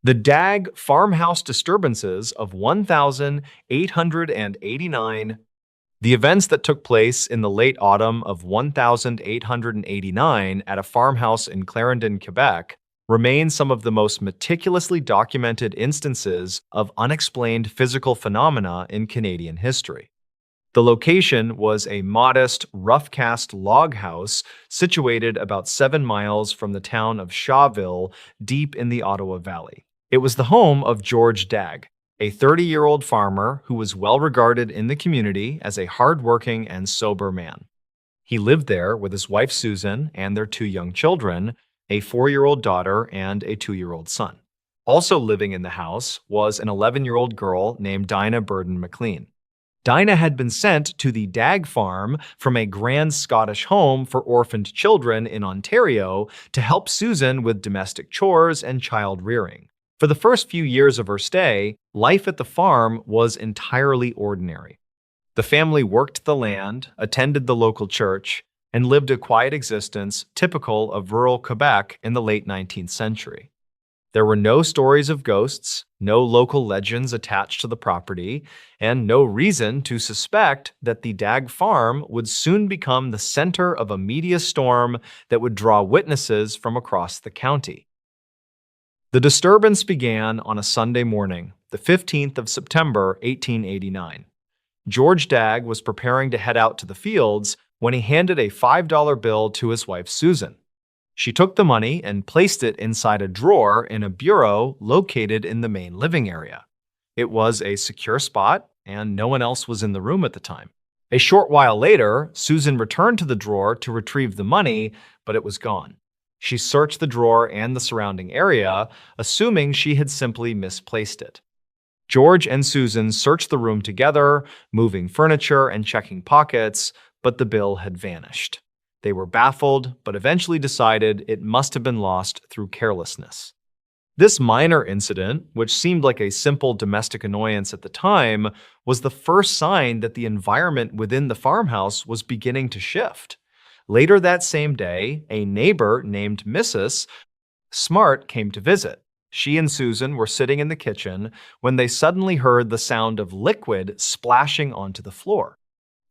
The Dag farmhouse disturbances of 1889. The events that took place in the late autumn of 1889 at a farmhouse in Clarendon, Quebec, remain some of the most meticulously documented instances of unexplained physical phenomena in Canadian history. The location was a modest, rough-cast log house situated about 7 miles from the town of Shawville, deep in the Ottawa Valley. It was the home of George Dag, a 30-year-old farmer who was well regarded in the community as a hardworking and sober man. He lived there with his wife Susan and their 2 young children, a 4-year-old daughter and a 2-year-old son. Also living in the house was an 11-year-old girl named Dinah Burden McLean. Dinah had been sent to the Dag farm from a grand Scottish home for orphaned children in Ontario to help Susan with domestic chores and child rearing. For the first few years of her stay, life at the farm was entirely ordinary. The family worked the land, attended the local church, and lived a quiet existence typical of rural Quebec in the late 19th century. There were no stories of ghosts, no local legends attached to the property, and no reason to suspect that the Dag farm would soon become the center of a media storm that would draw witnesses from across the county. The disturbance began on a Sunday morning, the 15th of September, 1889. George Dag was preparing to head out to the fields when he handed a $5 bill to his wife Susan. She took the money and placed it inside a drawer in a bureau located in the main living area. It was a secure spot, and no one else was in the room at the time. A short while later, Susan returned to the drawer to retrieve the money, but it was gone. She searched the drawer and the surrounding area, assuming she had simply misplaced it. George and Susan searched the room together, moving furniture and checking pockets, but the bill had vanished. They were baffled, but eventually decided it must have been lost through carelessness. This minor incident, which seemed like a simple domestic annoyance at the time, was the first sign that the environment within the farmhouse was beginning to shift. Later that same day, a neighbor named Mrs. Smart came to visit. She and Susan were sitting in the kitchen when they suddenly heard the sound of liquid splashing onto the floor.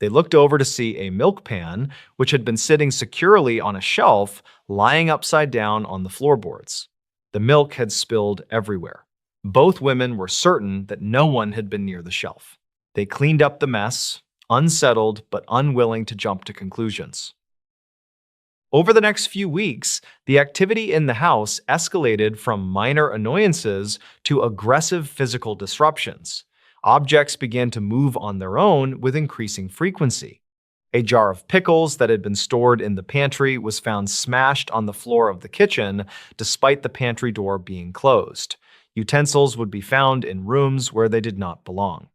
They looked over to see a milk pan, which had been sitting securely on a shelf, lying upside down on the floorboards. The milk had spilled everywhere. Both women were certain that no one had been near the shelf. They cleaned up the mess, unsettled but unwilling to jump to conclusions. Over the next few weeks, the activity in the house escalated from minor annoyances to aggressive physical disruptions. Objects began to move on their own with increasing frequency. A jar of pickles that had been stored in the pantry was found smashed on the floor of the kitchen, despite the pantry door being closed. Utensils would be found in rooms where they did not belong.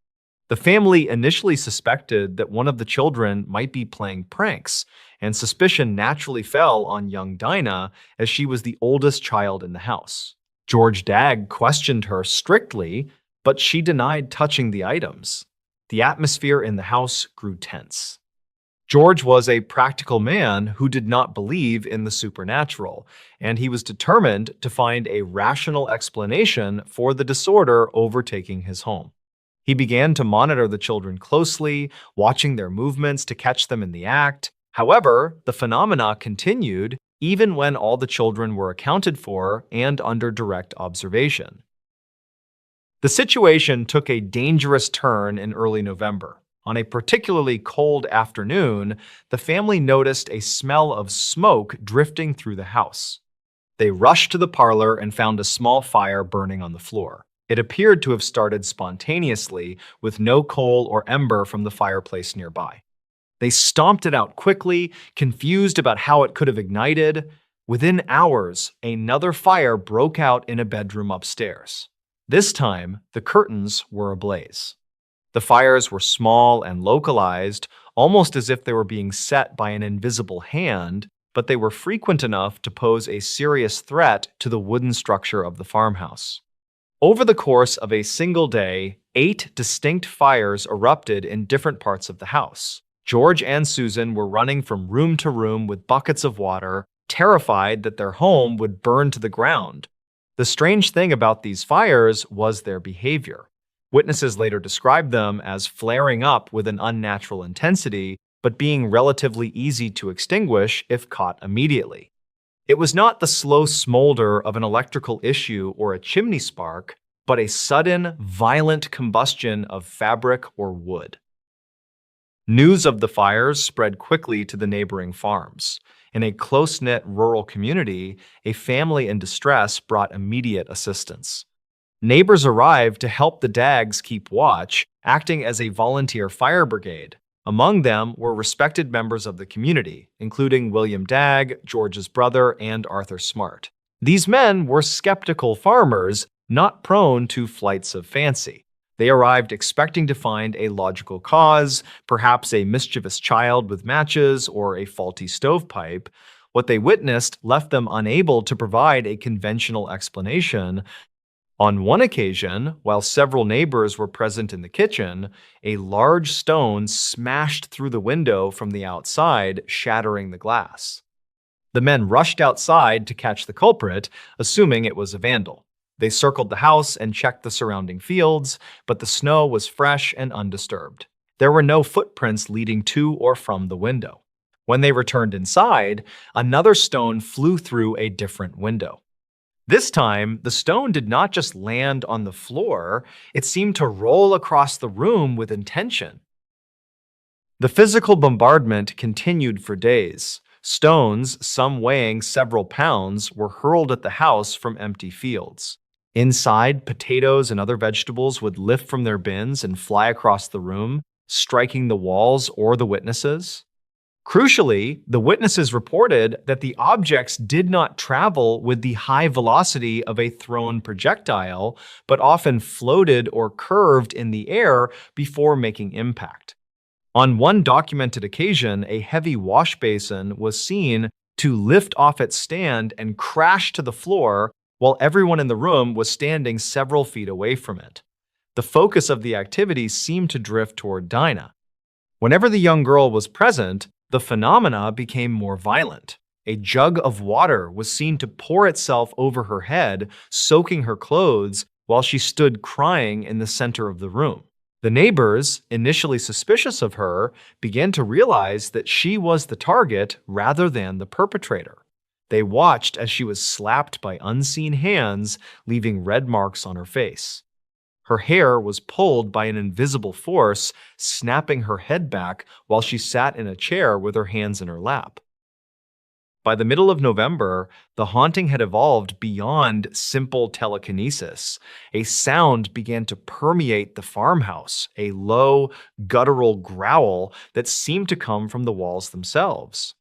The family initially suspected that one of the children might be playing pranks, and suspicion naturally fell on young Dinah as she was the oldest child in the house. George Dag questioned her strictly, but she denied touching the items. The atmosphere in the house grew tense. George was a practical man who did not believe in the supernatural, and he was determined to find a rational explanation for the disorder overtaking his home. He began to monitor the children closely, watching their movements to catch them in the act. However, the phenomena continued even when all the children were accounted for and under direct observation. The situation took a dangerous turn in early November. On a particularly cold afternoon, the family noticed a smell of smoke drifting through the house. They rushed to the parlor and found a small fire burning on the floor. It appeared to have started spontaneously, with no coal or ember from the fireplace nearby. They stomped it out quickly, confused about how it could have ignited. Within hours, another fire broke out in a bedroom upstairs. This time, the curtains were ablaze. The fires were small and localized, almost as if they were being set by an invisible hand, but they were frequent enough to pose a serious threat to the wooden structure of the farmhouse. Over the course of a single day, 8 distinct fires erupted in different parts of the house. George and Susan were running from room to room with buckets of water, terrified that their home would burn to the ground. The The strange thing about these fires was their behavior. Witnesses later described them as flaring up with an unnatural intensity, but being relatively easy to extinguish if caught immediately. It was not the slow smolder of an electrical issue or a chimney spark, but a sudden, violent combustion of fabric or wood. News of the fires spread quickly to the neighboring farms. In a close-knit rural community, a family in distress brought immediate assistance. Neighbors arrived to help the Daggs keep watch, acting as a volunteer fire brigade. Among them were respected members of the community, including William Dagg, George's brother, and Arthur Smart. These men were skeptical farmers, not prone to flights of fancy. They arrived expecting to find a logical cause, perhaps a mischievous child with matches or a faulty stovepipe. What they witnessed left them unable to provide a conventional explanation. On one occasion, while several neighbors were present in the kitchen, a large stone smashed through the window from the outside, shattering the glass. The men rushed outside to catch the culprit, assuming it was a vandal. They circled the house and checked the surrounding fields, but the snow was fresh and undisturbed. There were no footprints leading to or from the window. When they returned inside, another stone flew through a different window. This time, the stone did not just land on the floor, it seemed to roll across the room with intention. The physical bombardment continued for days. Stones, some weighing several pounds, were hurled at the house from empty fields. Inside, potatoes and other vegetables would lift from their bins and fly across the room, striking the walls or the witnesses. Crucially, the witnesses reported that the objects did not travel with the high velocity of a thrown projectile, but often floated or curved in the air before making impact. On one documented occasion, a heavy wash basin was seen to lift off its stand and crash to the floor while everyone in the room was standing several feet away from it. The focus of the activity seemed to drift toward Dinah. Whenever the young girl was present, the phenomena became more violent. A jug of water was seen to pour itself over her head, soaking her clothes while she stood crying in the center of the room. The neighbors, initially suspicious of her, began to realize that she was the target rather than the perpetrator. They watched as she was slapped by unseen hands, leaving red marks on her face. Her hair was pulled by an invisible force, snapping her head back while she sat in a chair with her hands in her lap. By the middle of November, the haunting had evolved beyond simple telekinesis. A sound began to permeate the farmhouse, a low, guttural growl that seemed to come from the walls themselves.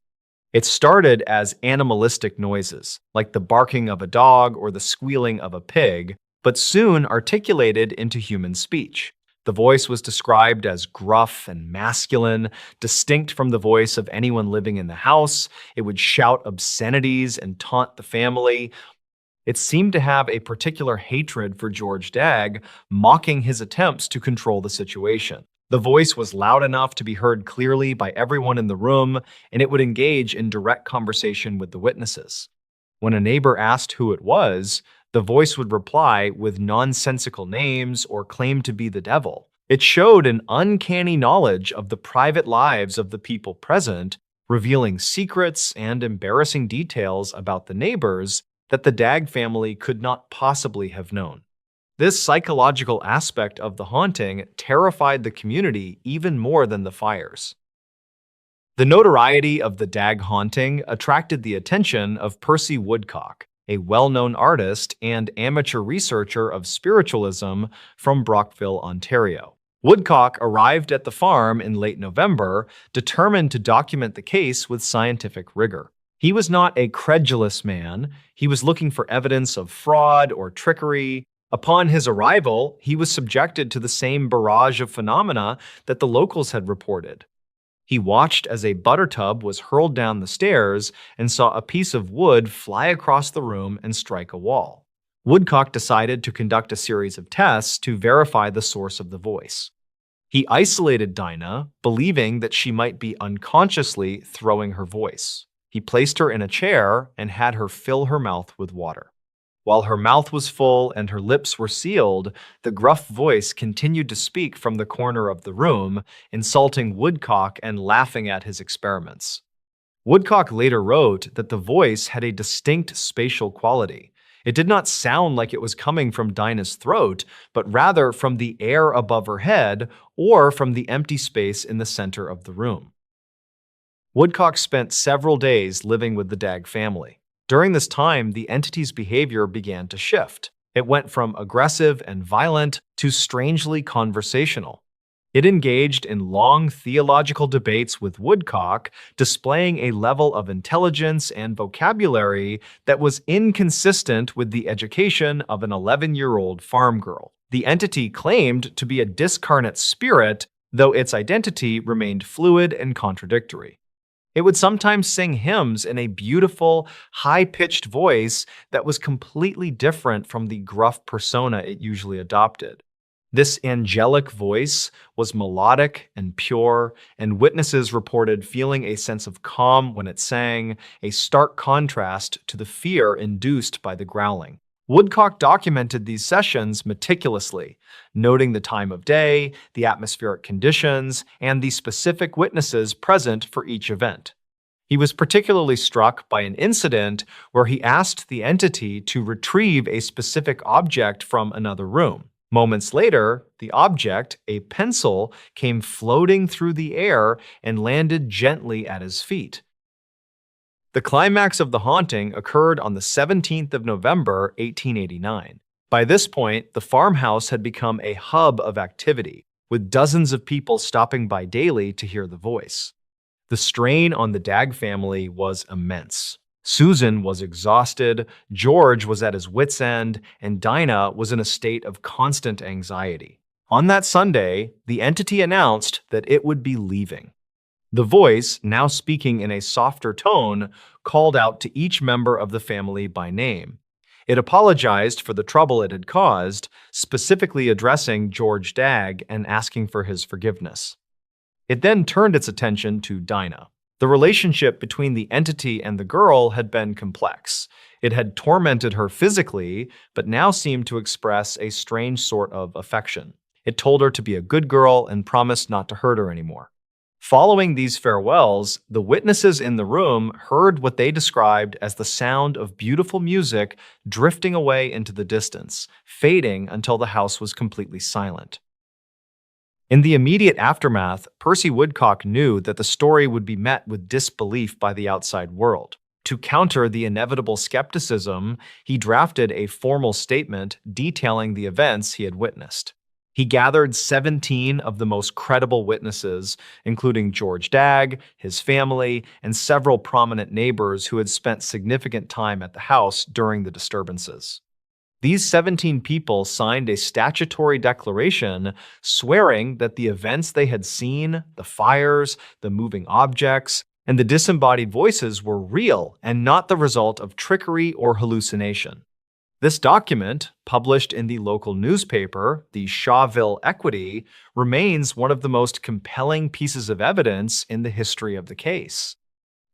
It started as animalistic noises, like the barking of a dog or the squealing of a pig, but soon articulated into human speech. The voice was described as gruff and masculine, distinct from the voice of anyone living in the house. It would shout obscenities and taunt the family. It seemed to have a particular hatred for George Dagg, mocking his attempts to control the situation. The voice was loud enough to be heard clearly by everyone in the room, and it would engage in direct conversation with the witnesses. When a neighbor asked who it was, the voice would reply with nonsensical names or claim to be the devil. It showed an uncanny knowledge of the private lives of the people present, revealing secrets and embarrassing details about the neighbors that the Dagg family could not possibly have known. This psychological aspect of the haunting terrified the community even more than the fires. The notoriety of the Dagg haunting attracted the attention of Percy Woodcock, a well-known artist and amateur researcher of spiritualism from Brockville, Ontario. Woodcock arrived at the farm in late November, determined to document the case with scientific rigor. He was not a credulous man. He was looking for evidence of fraud or trickery. Upon his arrival, he was subjected to the same barrage of phenomena that the locals had reported. He watched as a butter tub was hurled down the stairs and saw a piece of wood fly across the room and strike a wall. Woodcock decided to conduct a series of tests to verify the source of the voice. He isolated Dinah, believing that she might be unconsciously throwing her voice. He placed her in a chair and had her fill her mouth with water. While her mouth was full and her lips were sealed, the gruff voice continued to speak from the corner of the room, insulting Woodcock and laughing at his experiments. Woodcock later wrote that the voice had a distinct spatial quality. It did not sound like it was coming from Dinah's throat, but rather from the air above her head or from the empty space in the center of the room. Woodcock spent several days living with the Dagg family. During this time, the entity's behavior began to shift. It went from aggressive and violent to strangely conversational. It engaged in long theological debates with Woodcock, displaying a level of intelligence and vocabulary that was inconsistent with the education of an 11-year-old farm girl. The entity claimed to be a discarnate spirit, though its identity remained fluid and contradictory. It would sometimes sing hymns in a beautiful, high-pitched voice that was completely different from the gruff persona it usually adopted. This angelic voice was melodic and pure, and witnesses reported feeling a sense of calm when it sang, a stark contrast to the fear induced by the growling. Woodcock documented these sessions meticulously, noting the time of day, the atmospheric conditions, and the specific witnesses present for each event. He was particularly struck by an incident where he asked the entity to retrieve a specific object from another room. Moments later, the object, a pencil, came floating through the air and landed gently at his feet. The climax of the haunting occurred on the 17th of November, 1889. By this point, the farmhouse had become a hub of activity, with dozens of people stopping by daily to hear the voice. The strain on the Dagg family was immense. Susan was exhausted, George was at his wit's end, and Dinah was in a state of constant anxiety. On that Sunday, the entity announced that it would be leaving. The voice, now speaking in a softer tone, called out to each member of the family by name. It apologized for the trouble it had caused, specifically addressing George Dagg and asking for his forgiveness. It then turned its attention to Dinah. The relationship between the entity and the girl had been complex. It had tormented her physically, but now seemed to express a strange sort of affection. It told her to be a good girl and promised not to hurt her anymore. Following these farewells, the witnesses in the room heard what they described as the sound of beautiful music drifting away into the distance, fading until the house was completely silent. In the immediate aftermath, Percy Woodcock knew that the story would be met with disbelief by the outside world. To counter the inevitable skepticism, he drafted a formal statement detailing the events he had witnessed. He gathered 17 of the most credible witnesses, including George Dagg, his family, and several prominent neighbors who had spent significant time at the house during the disturbances. These 17 people signed a statutory declaration swearing that the events they had seen, the fires, the moving objects, and the disembodied voices were real and not the result of trickery or hallucination. This document, published in the local newspaper, the Shawville Equity, remains one of the most compelling pieces of evidence in the history of the case.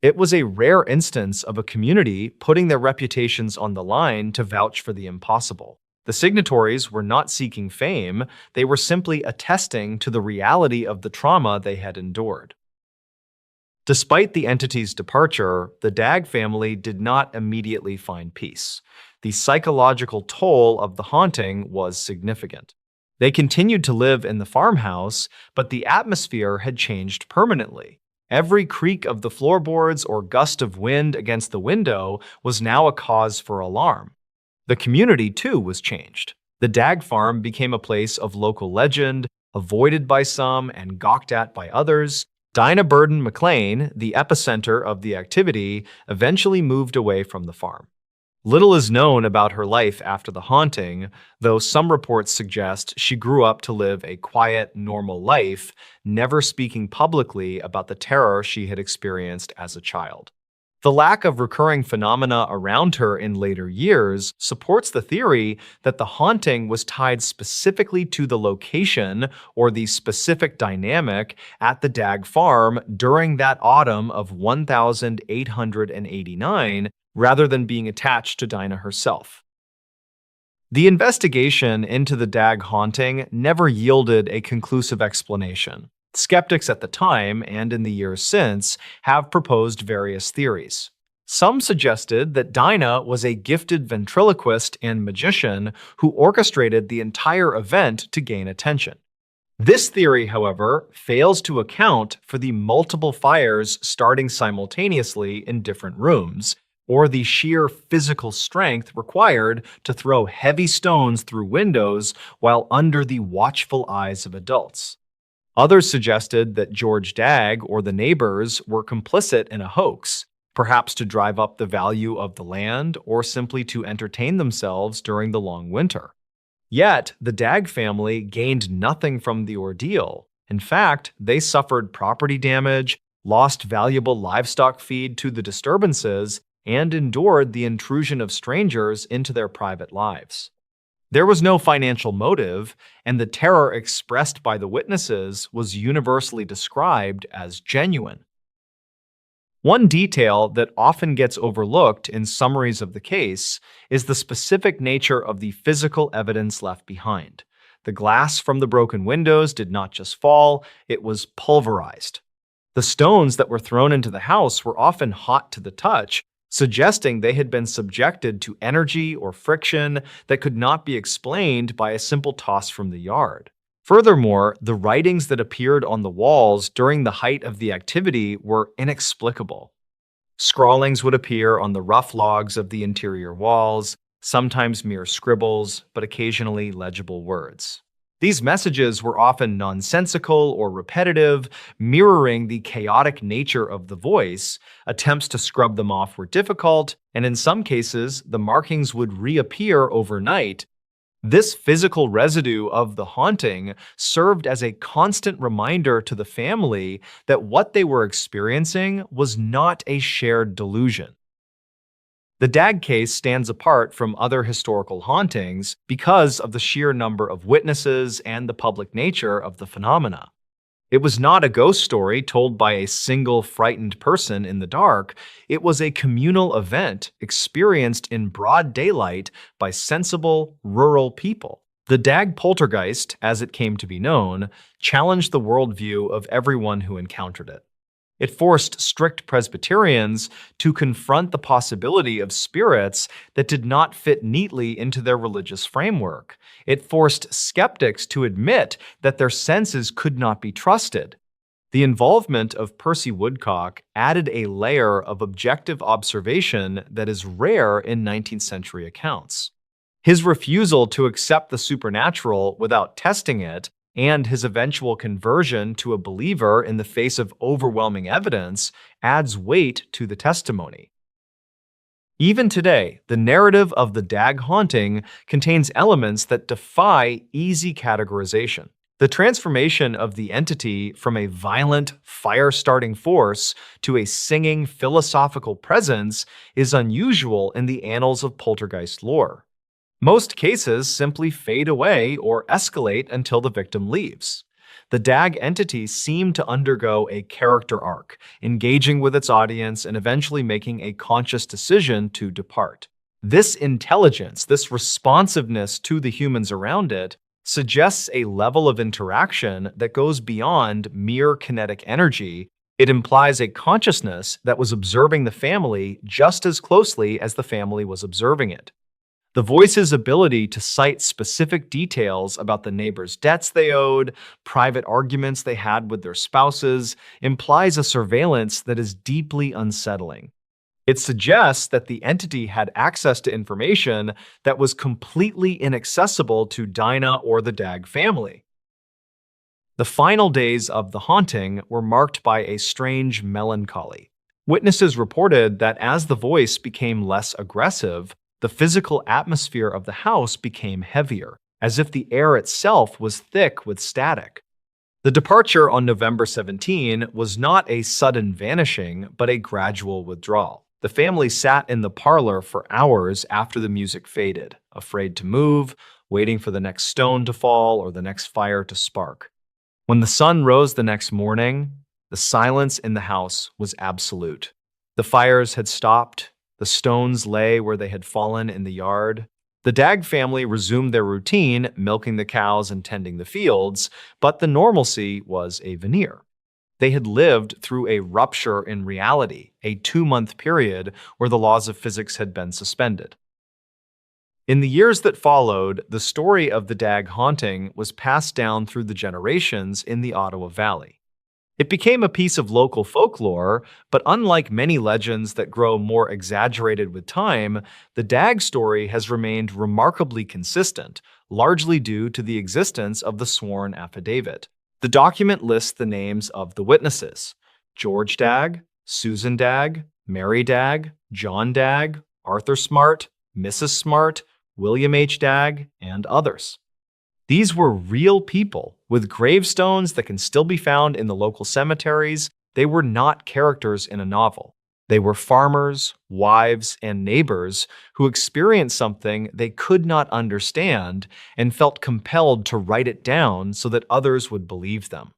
It was a rare instance of a community putting their reputations on the line to vouch for the impossible. The signatories were not seeking fame, they were simply attesting to the reality of the trauma they had endured. Despite the entity's departure, the Dagg family did not immediately find peace. The psychological toll of the haunting was significant. They continued to live in the farmhouse, but the atmosphere had changed permanently. Every creak of the floorboards or gust of wind against the window was now a cause for alarm. The community, too, was changed. The Dagg farm became a place of local legend, avoided by some and gawked at by others. Dinah Burden McLean, the epicenter of the activity, eventually moved away from the farm. Little is known about her life after the haunting, though some reports suggest she grew up to live a quiet, normal life, never speaking publicly about the terror she had experienced as a child. The lack of recurring phenomena around her in later years supports the theory that the haunting was tied specifically to the location or the specific dynamic at the Dagg farm during that autumn of 1889, rather than being attached to Dinah herself. The investigation into the Dag haunting never yielded a conclusive explanation. Skeptics at the time and in the years since have proposed various theories. Some suggested that Dinah was a gifted ventriloquist and magician who orchestrated the entire event to gain attention. This theory, however, fails to account for the multiple fires starting simultaneously in different rooms, or the sheer physical strength required to throw heavy stones through windows while under the watchful eyes of adults. Others suggested that George Dagg or the neighbors were complicit in a hoax, perhaps to drive up the value of the land or simply to entertain themselves during the long winter. Yet, the Dagg family gained nothing from the ordeal. In fact, they suffered property damage, lost valuable livestock feed to the disturbances, and endured the intrusion of strangers into their private lives. There was no financial motive, and the terror expressed by the witnesses was universally described as genuine. One detail that often gets overlooked in summaries of the case is the specific nature of the physical evidence left behind. The glass from the broken windows did not just fall, it was pulverized. The stones that were thrown into the house were often hot to the touch, suggesting they had been subjected to energy or friction that could not be explained by a simple toss from the yard. Furthermore, the writings that appeared on the walls during the height of the activity were inexplicable. Scrawlings would appear on the rough logs of the interior walls, sometimes mere scribbles, but occasionally legible words. These messages were often nonsensical or repetitive, mirroring the chaotic nature of the voice. Attempts to scrub them off were difficult, and in some cases, the markings would reappear overnight. This physical residue of the haunting served as a constant reminder to the family that what they were experiencing was not a shared delusion. The Dagg case stands apart from other historical hauntings because of the sheer number of witnesses and the public nature of the phenomena. It was not a ghost story told by a single frightened person in the dark. It was a communal event experienced in broad daylight by sensible, rural people. The Dagg poltergeist, as it came to be known, challenged the worldview of everyone who encountered it. It forced strict Presbyterians to confront the possibility of spirits that did not fit neatly into their religious framework. It forced skeptics to admit that their senses could not be trusted. The involvement of Percy Woodcock added a layer of objective observation that is rare in 19th century accounts. His refusal to accept the supernatural without testing it, and his eventual conversion to a believer in the face of overwhelming evidence, adds weight to the testimony. Even today, the narrative of the Dagg haunting contains elements that defy easy categorization. The transformation of the entity from a violent, fire-starting force to a singing, philosophical presence is unusual in the annals of poltergeist lore. Most cases simply fade away or escalate until the victim leaves. The Dagg entity seemed to undergo a character arc, engaging with its audience and eventually making a conscious decision to depart. This intelligence, this responsiveness to the humans around it, suggests a level of interaction that goes beyond mere kinetic energy. It implies a consciousness that was observing the family just as closely as the family was observing it. The voice's ability to cite specific details about the neighbors' debts they owed, private arguments they had with their spouses, implies a surveillance that is deeply unsettling. It suggests that the entity had access to information that was completely inaccessible to Dinah or the Dagg family. The final days of the haunting were marked by a strange melancholy. Witnesses reported that as the voice became less aggressive, the physical atmosphere of the house became heavier, as if the air itself was thick with static. The departure on November 17 was not a sudden vanishing, but a gradual withdrawal. The family sat in the parlor for hours after the music faded, afraid to move, waiting for the next stone to fall or the next fire to spark. When the sun rose the next morning, the silence in the house was absolute. The fires had stopped. The stones lay where they had fallen in the yard. The Dag family resumed their routine, milking the cows and tending the fields, but the normalcy was a veneer. They had lived through a rupture in reality, a 2-month period where the laws of physics had been suspended. In the years that followed, the story of the Dag haunting was passed down through the generations in the Ottawa Valley. It became a piece of local folklore, but unlike many legends that grow more exaggerated with time, the Dag story has remained remarkably consistent, largely due to the existence of the sworn affidavit. The document lists the names of the witnesses: George Dag, Susan Dag, Mary Dag, John Dag, Arthur Smart, Mrs. Smart, William H. Dag, and others. These were real people with gravestones that can still be found in the local cemeteries. They were not characters in a novel. They were farmers, wives, and neighbors who experienced something they could not understand and felt compelled to write it down so that others would believe them.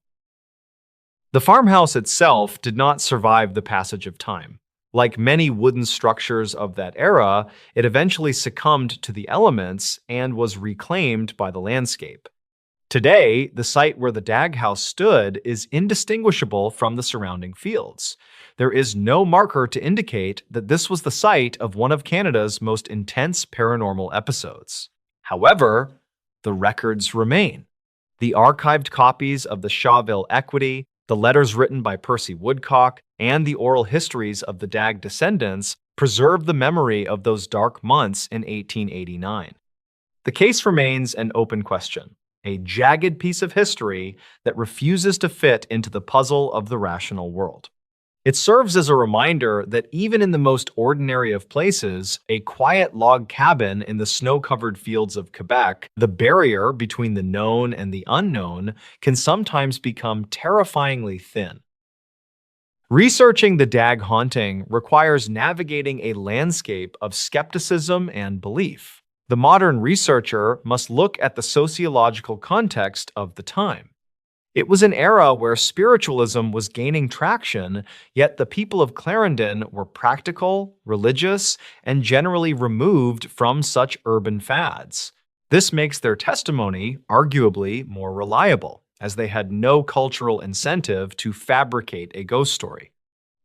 The farmhouse itself did not survive the passage of time. Like many wooden structures of that era, it eventually succumbed to the elements and was reclaimed by the landscape. Today, the site where the Dag house stood is indistinguishable from the surrounding fields. There is no marker to indicate that this was the site of one of Canada's most intense paranormal episodes. However, the records remain. The archived copies of the Shawville Equity, the letters written by Percy Woodcock, and the oral histories of the Dag descendants preserve the memory of those dark months in 1889. The case remains an open question, a jagged piece of history that refuses to fit into the puzzle of the rational world. It serves as a reminder that even in the most ordinary of places, a quiet log cabin in the snow-covered fields of Quebec, the barrier between the known and the unknown can sometimes become terrifyingly thin. Researching the Dag haunting requires navigating a landscape of skepticism and belief. The modern researcher must look at the sociological context of the time. It was an era where spiritualism was gaining traction, yet the people of Clarendon were practical, religious, and generally removed from such urban fads. This makes their testimony arguably more reliable, as they had no cultural incentive to fabricate a ghost story.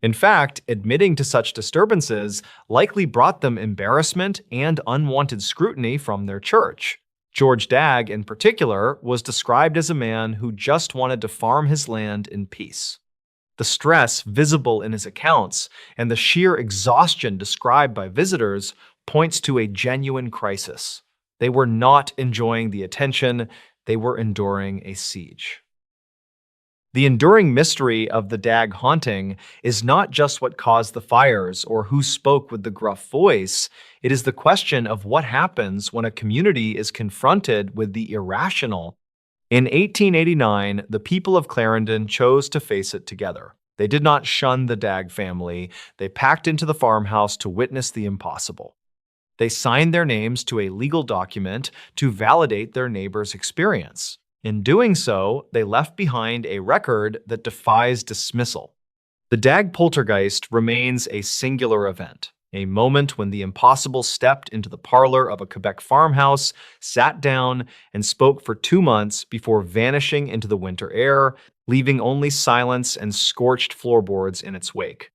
In fact, admitting to such disturbances likely brought them embarrassment and unwanted scrutiny from their church. George Dag, in particular, was described as a man who just wanted to farm his land in peace. The stress visible in his accounts and the sheer exhaustion described by visitors points to a genuine crisis. They were not enjoying the attention, they were enduring a siege. The enduring mystery of the Dag haunting is not just what caused the fires or who spoke with the gruff voice. It is the question of what happens when a community is confronted with the irrational. In 1889, the people of Clarendon chose to face it together. They did not shun the Dag family. They packed into the farmhouse to witness the impossible. They signed their names to a legal document to validate their neighbor's experience. In doing so, they left behind a record that defies dismissal. The Dag poltergeist remains a singular event, a moment when the impossible stepped into the parlor of a Quebec farmhouse, sat down, and spoke for 2 months before vanishing into the winter air, leaving only silence and scorched floorboards in its wake.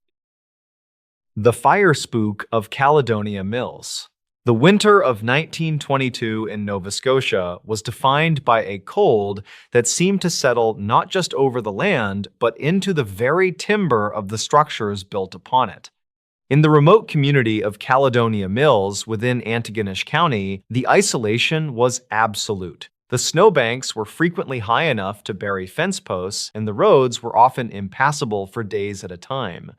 The fire spook of Caledonia Mills. The winter of 1922 in Nova Scotia was defined by a cold that seemed to settle not just over the land, but into the very timber of the structures built upon it. In the remote community of Caledonia Mills within Antigonish County, the isolation was absolute. The snowbanks were frequently high enough to bury fence posts, and the roads were often impassable for days at a time.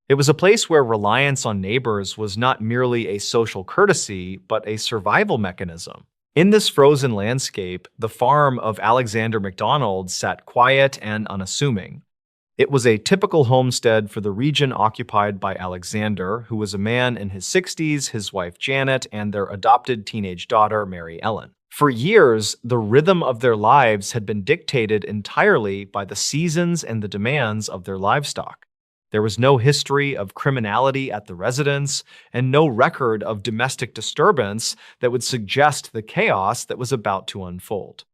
It was a place where reliance on neighbors was not merely a social courtesy, but a survival mechanism. In this frozen landscape, the farm of Alexander MacDonald sat quiet and unassuming. It was a typical homestead for the region occupied by Alexander, who was a man in his 60s, his wife Janet, and their adopted teenage daughter, Mary Ellen. For years, the rhythm of their lives had been dictated entirely by the seasons and the demands of their livestock. There was no history of criminality at the residence and no record of domestic disturbance that would suggest the chaos that was about to unfold.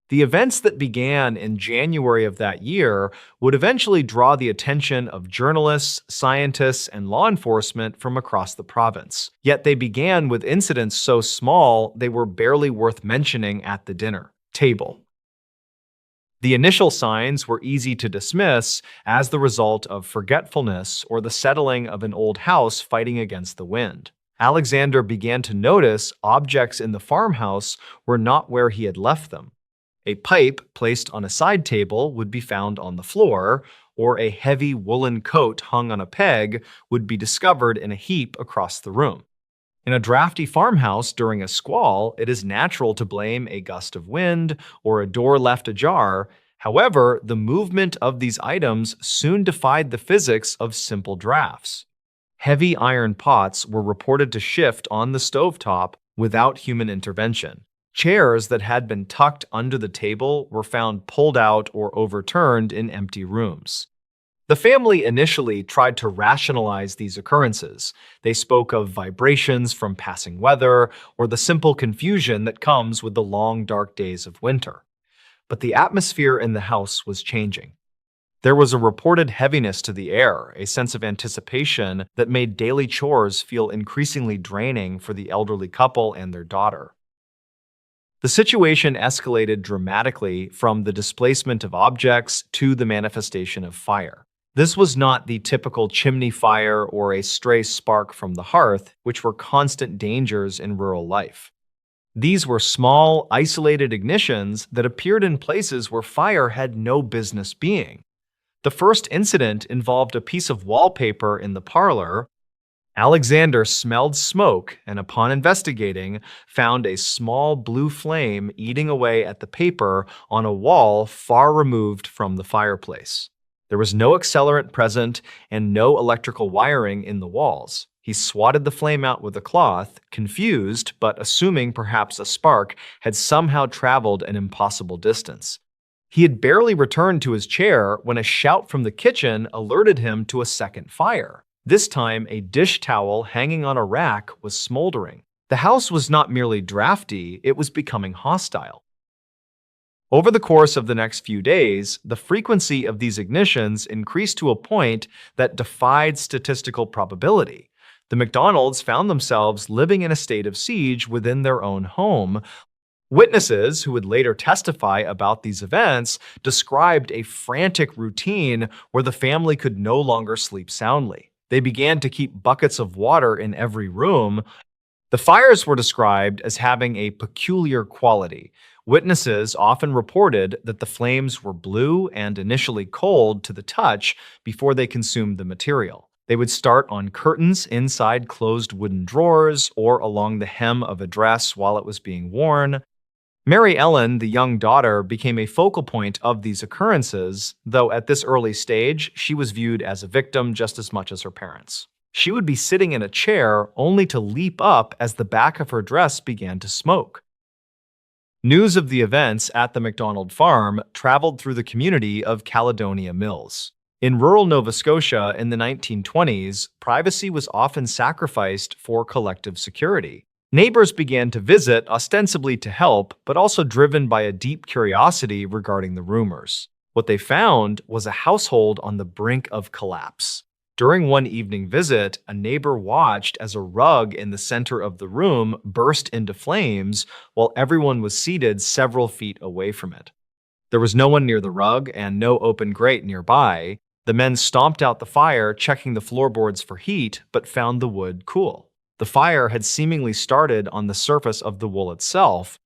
The events that began in January of that year would eventually draw the attention of journalists, scientists, and law enforcement from across the province. Yet they began with incidents so small they were barely worth mentioning at the dinner table. The initial signs were easy to dismiss as the result of forgetfulness or the settling of an old house fighting against the wind. Alexander began to notice objects in the farmhouse were not where he had left them. A pipe placed on a side table would be found on the floor, or a heavy woolen coat hung on a peg would be discovered in a heap across the room. In a drafty farmhouse during a squall, it is natural to blame a gust of wind or a door left ajar. However, the movement of these items soon defied the physics of simple drafts. Heavy iron pots were reported to shift on the stovetop without human intervention. Chairs that had been tucked under the table were found pulled out or overturned in empty rooms. The family initially tried to rationalize these occurrences. They spoke of vibrations from passing weather or the simple confusion that comes with the long, dark days of winter. But the atmosphere in the house was changing. There was a reported heaviness to the air, a sense of anticipation that made daily chores feel increasingly draining for the elderly couple and their daughter. The situation escalated dramatically from the displacement of objects to the manifestation of fire. This was not the typical chimney fire or a stray spark from the hearth, which were constant dangers in rural life. These were small, isolated ignitions that appeared in places where fire had no business being. The first incident involved a piece of wallpaper in the parlor. Alexander smelled smoke and, upon investigating, found a small blue flame eating away at the paper on a wall far removed from the fireplace. There was no accelerant present and no electrical wiring in the walls. He swatted the flame out with a cloth, confused, but assuming perhaps a spark had somehow traveled an impossible distance. He had barely returned to his chair when a shout from the kitchen alerted him to a second fire. This time, a dish towel hanging on a rack was smoldering. The house was not merely drafty, it was becoming hostile. Over the course of the next few days, the frequency of these ignitions increased to a point that defied statistical probability. The McDonalds found themselves living in a state of siege within their own home. Witnesses who would later testify about these events described a frantic routine where the family could no longer sleep soundly. They began to keep buckets of water in every room. The fires were described as having a peculiar quality. Witnesses often reported that the flames were blue and initially cold to the touch before they consumed the material. They would start on curtains inside closed wooden drawers or along the hem of a dress while it was being worn. Mary Ellen, the young daughter, became a focal point of these occurrences, though at this early stage, she was viewed as a victim just as much as her parents. She would be sitting in a chair only to leap up as the back of her dress began to smoke. News of the events at the McDonald farm traveled through the community of Caledonia Mills. In rural Nova Scotia in the 1920s, privacy was often sacrificed for collective security. Neighbors began to visit, ostensibly to help, but also driven by a deep curiosity regarding the rumors. What they found was a household on the brink of collapse. During one evening visit, a neighbor watched as a rug in the center of the room burst into flames while everyone was seated several feet away from it. There was no one near the rug and no open grate nearby. The men stomped out the fire, checking the floorboards for heat, but found the wood cool. The fire had seemingly started on the surface of the wool itself.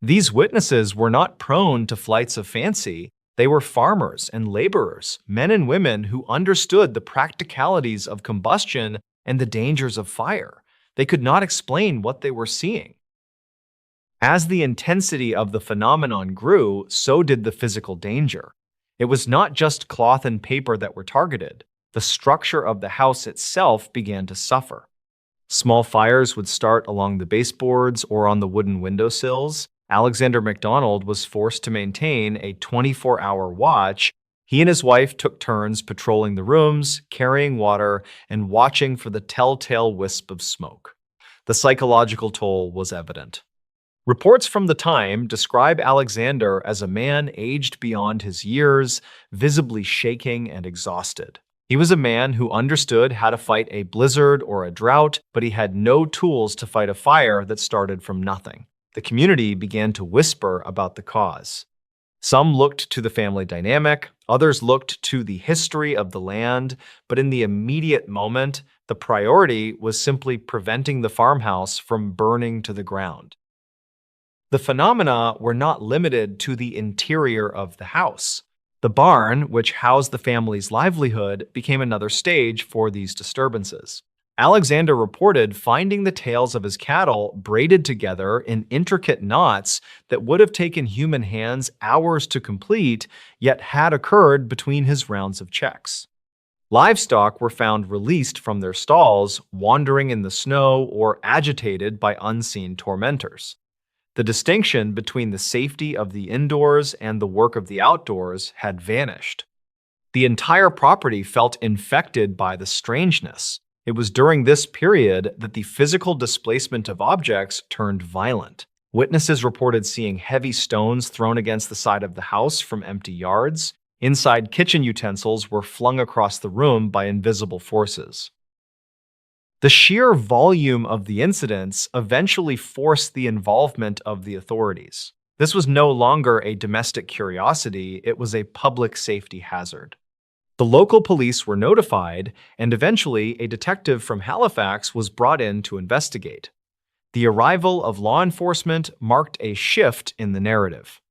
These witnesses were not prone to flights of fancy. They were farmers and laborers, men and women who understood the practicalities of combustion and the dangers of fire. They could not explain what they were seeing. As the intensity of the phenomenon grew, so did the physical danger. It was not just cloth and paper that were targeted. The structure of the house itself began to suffer. Small fires would start along the baseboards or on the wooden windowsills. Alexander McDonald was forced to maintain a 24-hour watch. He and his wife took turns patrolling the rooms, carrying water, and watching for the telltale wisp of smoke. The psychological toll was evident. Reports from the time describe Alexander as a man aged beyond his years, visibly shaking and exhausted. He was a man who understood how to fight a blizzard or a drought, but he had no tools to fight a fire that started from nothing. The community began to whisper about the cause. Some looked to the family dynamic, others looked to the history of the land, but in the immediate moment, the priority was simply preventing the farmhouse from burning to the ground. The phenomena were not limited to the interior of the house. The barn, which housed the family's livelihood, became another stage for these disturbances. Alexander reported finding the tails of his cattle braided together in intricate knots that would have taken human hands hours to complete, yet had occurred between his rounds of checks. Livestock were found released from their stalls, wandering in the snow or agitated by unseen tormentors. The distinction between the safety of the indoors and the work of the outdoors had vanished. The entire property felt infected by the strangeness. It was during this period that the physical displacement of objects turned violent. Witnesses reported seeing heavy stones thrown against the side of the house from empty yards. Inside kitchen utensils were flung across the room by invisible forces. The sheer volume of the incidents eventually forced the involvement of the authorities. This was no longer a domestic curiosity, it was a public safety hazard. The local police were notified, and eventually a detective from Halifax was brought in to investigate. The arrival of law enforcement marked a shift in the narrative.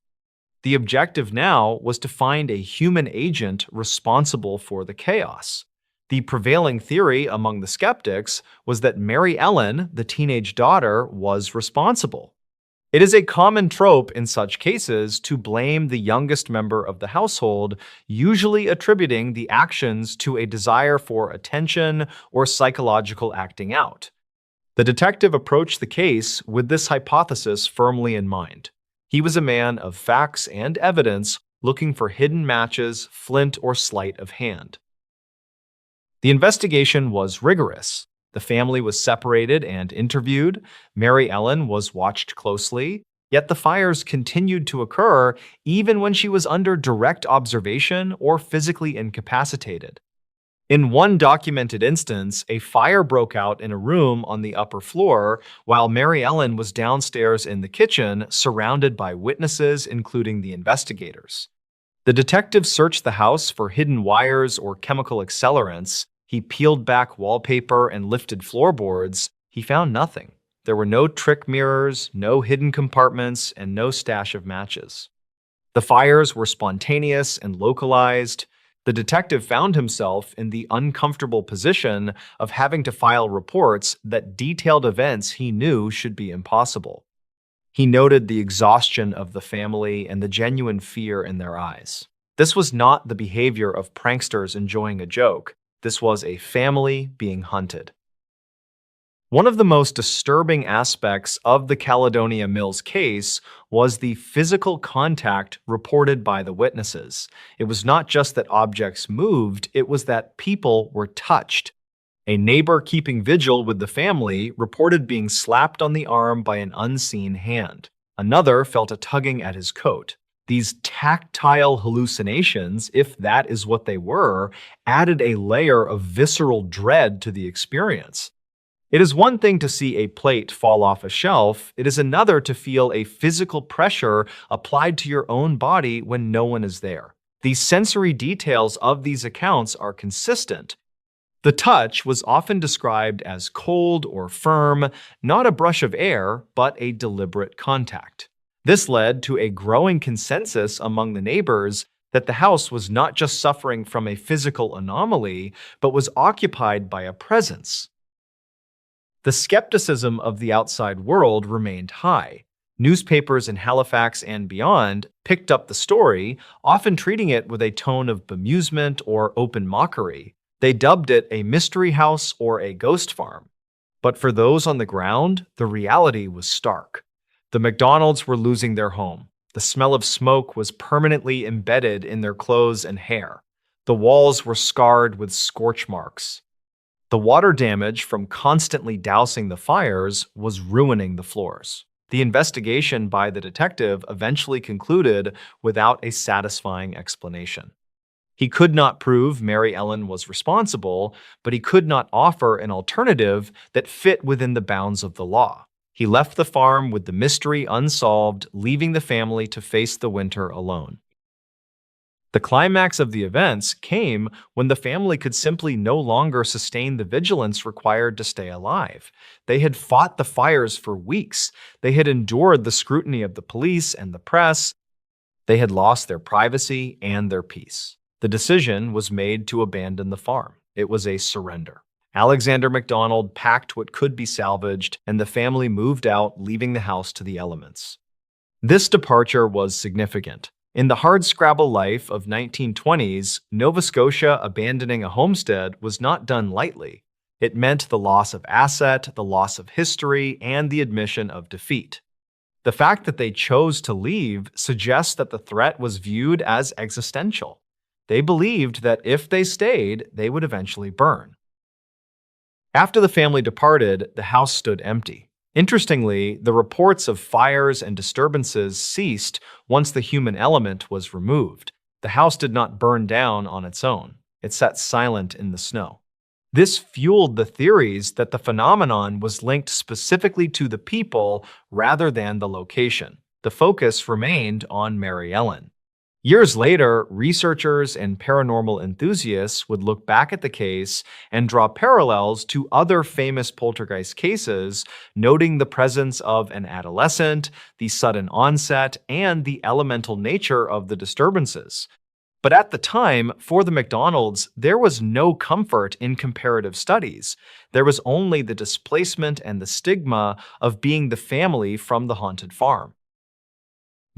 The objective now was to find a human agent responsible for the chaos. The prevailing theory among the skeptics was that Mary Ellen, the teenage daughter, was responsible. It is a common trope in such cases to blame the youngest member of the household, usually attributing the actions to a desire for attention or psychological acting out. The detective approached the case with this hypothesis firmly in mind. He was a man of facts and evidence, looking for hidden matches, flint, or sleight of hand. The investigation was rigorous. The family was separated and interviewed. Mary Ellen was watched closely. Yet the fires continued to occur even when she was under direct observation or physically incapacitated. In one documented instance, a fire broke out in a room on the upper floor while Mary Ellen was downstairs in the kitchen, surrounded by witnesses, including the investigators. The detective searched the house for hidden wires or chemical accelerants. He peeled back wallpaper and lifted floorboards. He found nothing. There were no trick mirrors, no hidden compartments, and no stash of matches. The fires were spontaneous and localized. The detective found himself in the uncomfortable position of having to file reports that detailed events he knew should be impossible. He noted the exhaustion of the family and the genuine fear in their eyes. This was not the behavior of pranksters enjoying a joke. This was a family being hunted. One of the most disturbing aspects of the Caledonia Mills case was the physical contact reported by the witnesses. It was not just that objects moved, it was that people were touched. A neighbor keeping vigil with the family reported being slapped on the arm by an unseen hand. Another felt a tugging at his coat. These tactile hallucinations, if that is what they were, added a layer of visceral dread to the experience. It is one thing to see a plate fall off a shelf. It is another to feel a physical pressure applied to your own body when no one is there. The sensory details of these accounts are consistent. The touch was often described as cold or firm, not a brush of air, but a deliberate contact. This led to a growing consensus among the neighbors that the house was not just suffering from a physical anomaly, but was occupied by a presence. The skepticism of the outside world remained high. Newspapers in Halifax and beyond picked up the story, often treating it with a tone of bemusement or open mockery. They dubbed it a mystery house or a ghost farm. But for those on the ground, the reality was stark. The McDonalds were losing their home. The smell of smoke was permanently embedded in their clothes and hair. The walls were scarred with scorch marks. The water damage from constantly dousing the fires was ruining the floors. The investigation by the detective eventually concluded without a satisfying explanation. He could not prove Mary Ellen was responsible, but he could not offer an alternative that fit within the bounds of the law. He left the farm with the mystery unsolved, leaving the family to face the winter alone. The climax of the events came when the family could simply no longer sustain the vigilance required to stay alive. They had fought the fires for weeks. They had endured the scrutiny of the police and the press. They had lost their privacy and their peace. The decision was made to abandon the farm. It was a surrender. Alexander MacDonald packed what could be salvaged, and the family moved out, leaving the house to the elements. This departure was significant. In the hardscrabble life of 1920s, Nova Scotia abandoning a homestead was not done lightly. It meant the loss of asset, the loss of history, and the admission of defeat. The fact that they chose to leave suggests that the threat was viewed as existential. They believed that if they stayed, they would eventually burn. After the family departed, the house stood empty. Interestingly, the reports of fires and disturbances ceased once the human element was removed. The house did not burn down on its own. It sat silent in the snow. This fueled the theories that the phenomenon was linked specifically to the people rather than the location. The focus remained on Mary Ellen. Years later, researchers and paranormal enthusiasts would look back at the case and draw parallels to other famous poltergeist cases, noting the presence of an adolescent, the sudden onset, and the elemental nature of the disturbances. But at the time, for the MacDonalds, there was no comfort in comparative studies. There was only the displacement and the stigma of being the family from the haunted farm.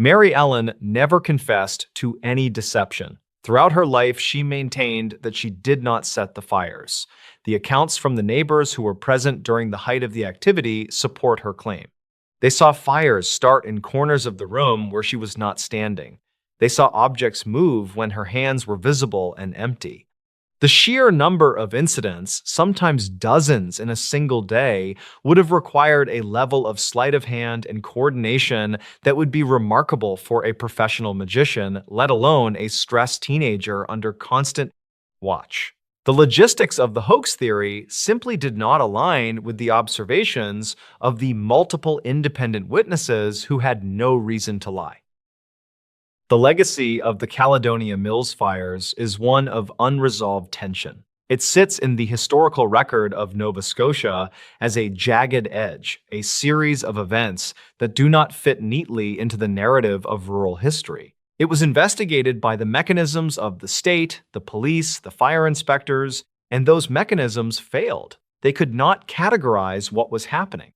Mary Ellen never confessed to any deception. Throughout her life, she maintained that she did not set the fires. The accounts from the neighbors who were present during the height of the activity support her claim. They saw fires start in corners of the room where she was not standing. They saw objects move when her hands were visible and empty. The sheer number of incidents, sometimes dozens in a single day, would have required a level of sleight of hand and coordination that would be remarkable for a professional magician, let alone a stressed teenager under constant watch. The logistics of the hoax theory simply did not align with the observations of the multiple independent witnesses who had no reason to lie. The legacy of the Caledonia Mills fires is one of unresolved tension. It sits in the historical record of Nova Scotia as a jagged edge, a series of events that do not fit neatly into the narrative of rural history. It was investigated by the mechanisms of the state, the police, the fire inspectors, and those mechanisms failed. They could not categorize what was happening.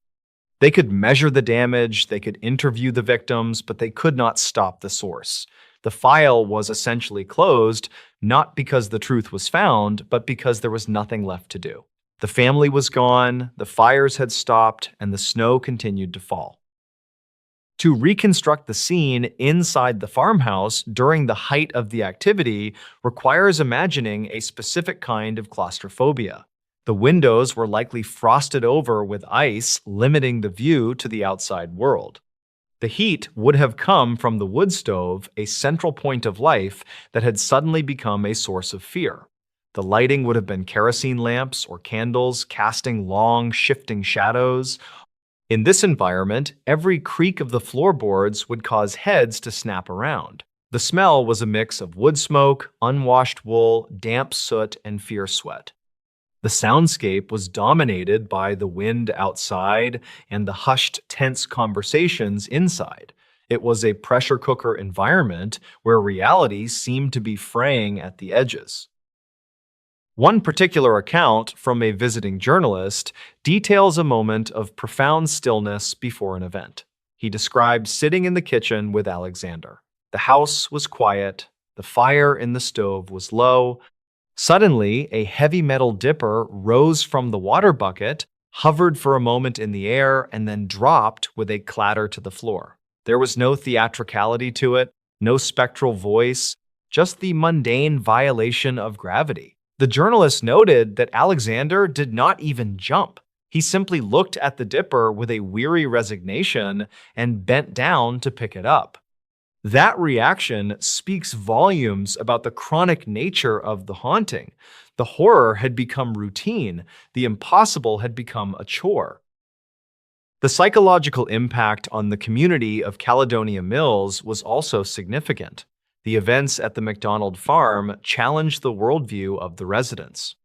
They could measure the damage, they could interview the victims, but they could not stop the source. The file was essentially closed, not because the truth was found, but because there was nothing left to do. The family was gone, the fires had stopped, and the snow continued to fall. To reconstruct the scene inside the farmhouse during the height of the activity requires imagining a specific kind of claustrophobia. The windows were likely frosted over with ice, limiting the view to the outside world. The heat would have come from the wood stove, a central point of life that had suddenly become a source of fear. The lighting would have been kerosene lamps or candles, casting long, shifting shadows. In this environment, every creak of the floorboards would cause heads to snap around. The smell was a mix of wood smoke, unwashed wool, damp soot, and fierce sweat. The soundscape was dominated by the wind outside and the hushed, tense conversations inside. It was a pressure cooker environment where reality seemed to be fraying at the edges. One particular account from a visiting journalist details a moment of profound stillness before an event. He described sitting in the kitchen with Alexander. The house was quiet, the fire in the stove was low. Suddenly, a heavy metal dipper rose from the water bucket, hovered for a moment in the air, and then dropped with a clatter to the floor. There was no theatricality to it, no spectral voice, just the mundane violation of gravity. The journalist noted that Alexander did not even jump. He simply looked at the dipper with a weary resignation and bent down to pick it up. That reaction speaks volumes about the chronic nature of the haunting. The horror had become routine, the impossible had become a chore. The psychological impact on the community of Caledonia Mills was also significant. The events at the McDonald farm challenged the worldview of the residents.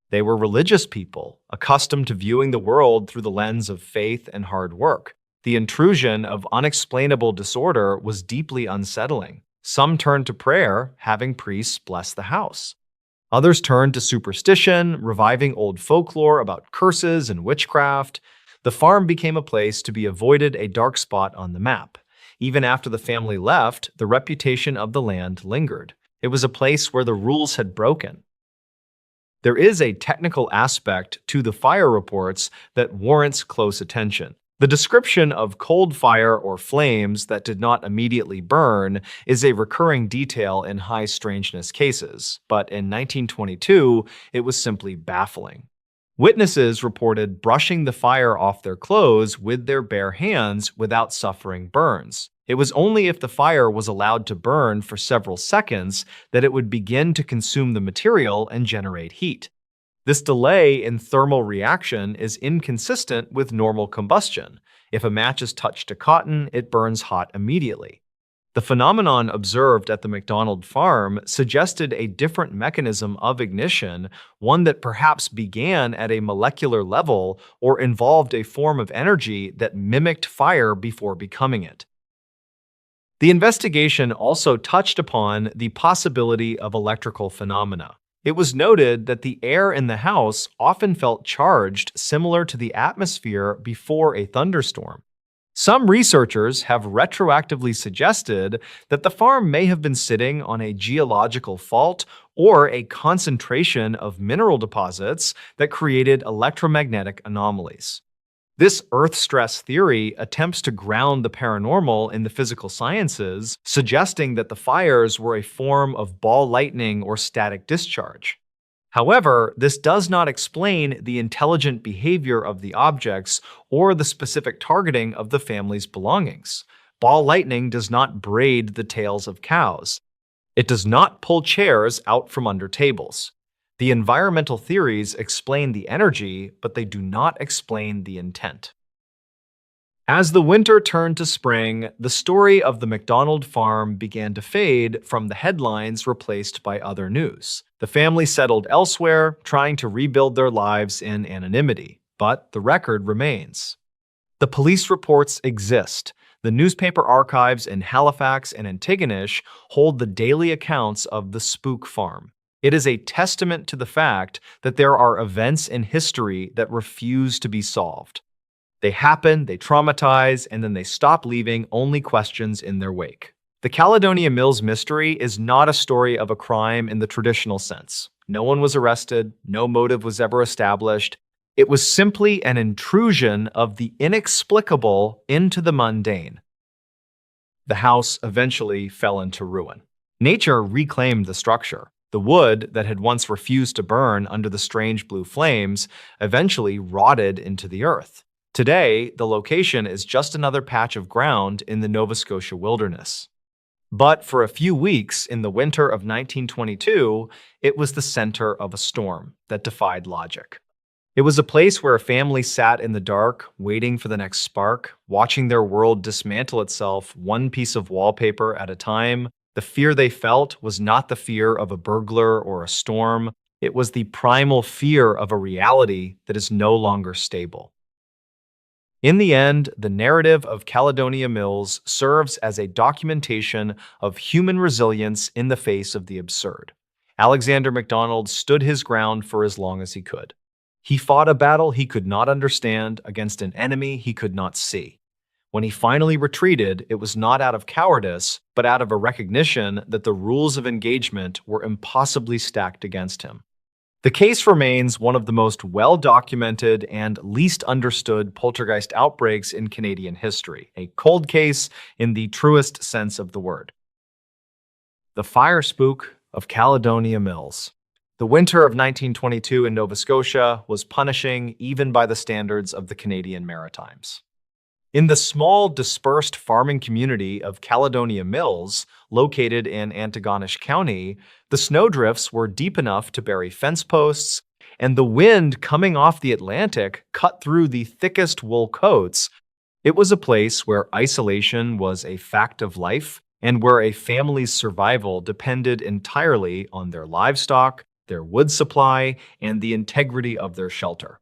They were religious people, accustomed to viewing the world through the lens of faith and hard work. The intrusion of unexplainable disorder was deeply unsettling. Some turned to prayer, having priests bless the house. Others turned to superstition, reviving old folklore about curses and witchcraft. The farm became a place to be avoided, a dark spot on the map. Even after the family left, the reputation of the land lingered. It was a place where the rules had broken. There is a technical aspect to the fire reports that warrants close attention. The description of cold fire or flames that did not immediately burn is a recurring detail in high strangeness cases, but in 1922, it was simply baffling. Witnesses reported brushing the fire off their clothes with their bare hands without suffering burns. It was only if the fire was allowed to burn for several seconds that it would begin to consume the material and generate heat. This delay in thermal reaction is inconsistent with normal combustion. If a match is touched to cotton, it burns hot immediately. The phenomenon observed at the McDonald farm suggested a different mechanism of ignition, one that perhaps began at a molecular level or involved a form of energy that mimicked fire before becoming it. The investigation also touched upon the possibility of electrical phenomena. It was noted that the air in the house often felt charged, similar to the atmosphere before a thunderstorm. Some researchers have retroactively suggested that the farm may have been sitting on a geological fault or a concentration of mineral deposits that created electromagnetic anomalies. This earth stress theory attempts to ground the paranormal in the physical sciences, suggesting that the fires were a form of ball lightning or static discharge. However, this does not explain the intelligent behavior of the objects or the specific targeting of the family's belongings. Ball lightning does not braid the tails of cows. It does not pull chairs out from under tables. The environmental theories explain the energy, but they do not explain the intent. As the winter turned to spring, the story of the McDonald farm began to fade from the headlines, replaced by other news. The family settled elsewhere, trying to rebuild their lives in anonymity, but the record remains. The police reports exist. The newspaper archives in Halifax and Antigonish hold the daily accounts of the spook farm. It is a testament to the fact that there are events in history that refuse to be solved. They happen, they traumatize, and then they stop, leaving only questions in their wake. The Caledonia Mills mystery is not a story of a crime in the traditional sense. No one was arrested, no motive was ever established. It was simply an intrusion of the inexplicable into the mundane. The house eventually fell into ruin. Nature reclaimed the structure. The wood that had once refused to burn under the strange blue flames eventually rotted into the earth. Today, the location is just another patch of ground in the Nova Scotia wilderness. But for a few weeks in the winter of 1922, it was the center of a storm that defied logic. It was a place where a family sat in the dark, waiting for the next spark, watching their world dismantle itself one piece of wallpaper at a time. The fear they felt was not the fear of a burglar or a storm. It was the primal fear of a reality that is no longer stable. In the end, the narrative of Caledonia Mills serves as a documentation of human resilience in the face of the absurd. Alexander MacDonald stood his ground for as long as he could. He fought a battle he could not understand against an enemy he could not see. When he finally retreated, it was not out of cowardice, but out of a recognition that the rules of engagement were impossibly stacked against him. The case remains one of the most well-documented and least understood poltergeist outbreaks in Canadian history, a cold case in the truest sense of the word. The fire spook of Caledonia Mills. The winter of 1922 in Nova Scotia was punishing even by the standards of the Canadian Maritimes. In the small, dispersed farming community of Caledonia Mills, located in Antigonish County, the snowdrifts were deep enough to bury fence posts, and the wind coming off the Atlantic cut through the thickest wool coats. It was a place where isolation was a fact of life and where a family's survival depended entirely on their livestock, their wood supply, and the integrity of their shelter.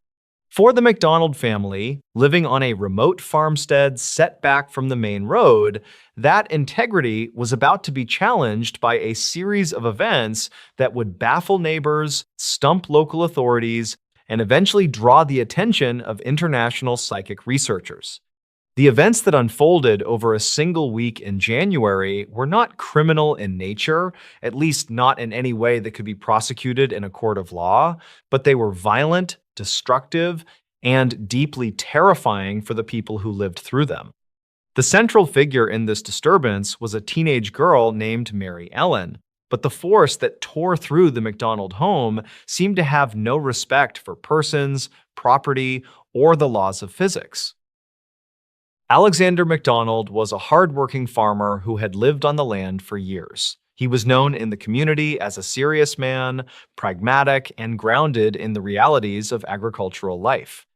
For the MacDonald family, living on a remote farmstead set back from the main road, that integrity was about to be challenged by a series of events that would baffle neighbors, stump local authorities, and eventually draw the attention of international psychic researchers. The events that unfolded over a single week in January were not criminal in nature, at least not in any way that could be prosecuted in a court of law, but they were violent, destructive, and deeply terrifying for the people who lived through them. The central figure in this disturbance was a teenage girl named Mary Ellen, but the force that tore through the MacDonald home seemed to have no respect for persons, property, or the laws of physics. Alexander MacDonald was a hard-working farmer who had lived on the land for years. He was known in the community as a serious man, pragmatic, and grounded in the realities of agricultural life.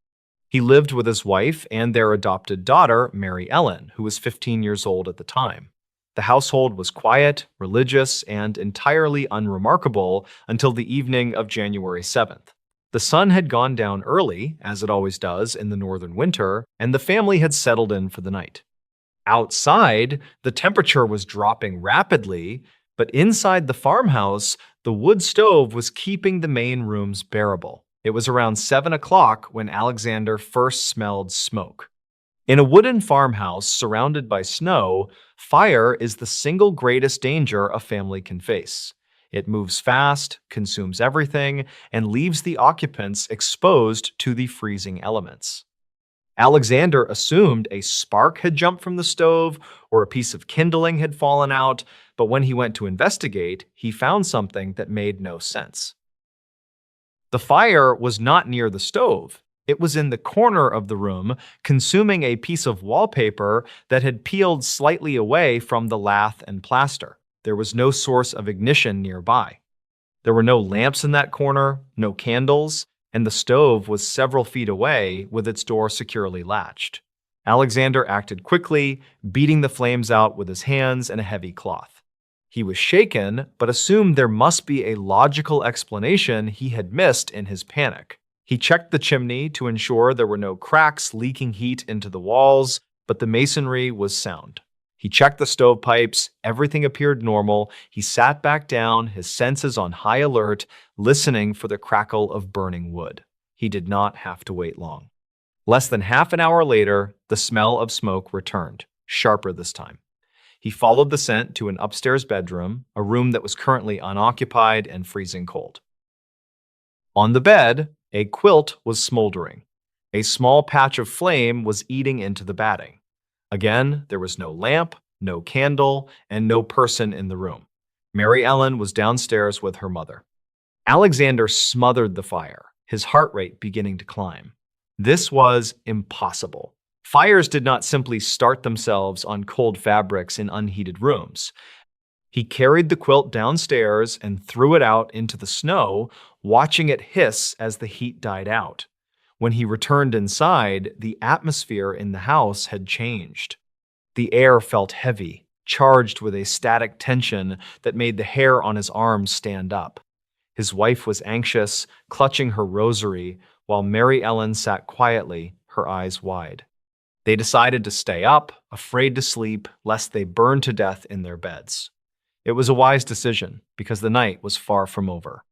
He lived with his wife and their adopted daughter, Mary Ellen, who was 15 years old at the time. The household was quiet, religious, and entirely unremarkable until the evening of January 7th. The sun had gone down early, as it always does in the northern winter, and the family had settled in for the night. Outside, the temperature was dropping rapidly, but inside the farmhouse, the wood stove was keeping the main rooms bearable. It was around 7 o'clock when Alexander first smelled smoke. In a wooden farmhouse surrounded by snow, fire is the single greatest danger a family can face. It moves fast, consumes everything, and leaves the occupants exposed to the freezing elements. Alexander assumed a spark had jumped from the stove or a piece of kindling had fallen out, but when he went to investigate, he found something that made no sense. The fire was not near the stove. It was in the corner of the room, consuming a piece of wallpaper that had peeled slightly away from the lath and plaster. There was no source of ignition nearby. There were no lamps in that corner, no candles, and the stove was several feet away with its door securely latched. Alexander acted quickly, beating the flames out with his hands and a heavy cloth. He was shaken, but assumed there must be a logical explanation he had missed in his panic. He checked the chimney to ensure there were no cracks leaking heat into the walls, but the masonry was sound. He checked the stovepipes, everything appeared normal. He sat back down, his senses on high alert, listening for the crackle of burning wood. He did not have to wait long. Less than half an hour later, the smell of smoke returned, sharper this time. He followed the scent to an upstairs bedroom, a room that was currently unoccupied and freezing cold. On the bed, a quilt was smoldering. A small patch of flame was eating into the batting. Again, there was no lamp, no candle, and no person in the room. Mary Ellen was downstairs with her mother. Alexander smothered the fire, his heart rate beginning to climb. This was impossible. Fires did not simply start themselves on cold fabrics in unheated rooms. He carried the quilt downstairs and threw it out into the snow, watching it hiss as the heat died out. When he returned inside, the atmosphere in the house had changed. The air felt heavy, charged with a static tension that made the hair on his arms stand up. His wife was anxious, clutching her rosary, while Mary Ellen sat quietly, her eyes wide. They decided to stay up, afraid to sleep, lest they burn to death in their beds. It was a wise decision, because the night was far from over.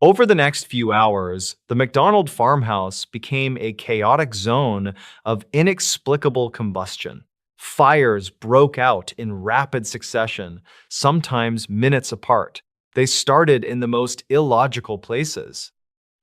Over the next few hours, the MacDonald farmhouse became a chaotic zone of inexplicable combustion. Fires broke out in rapid succession, sometimes minutes apart. They started in the most illogical places.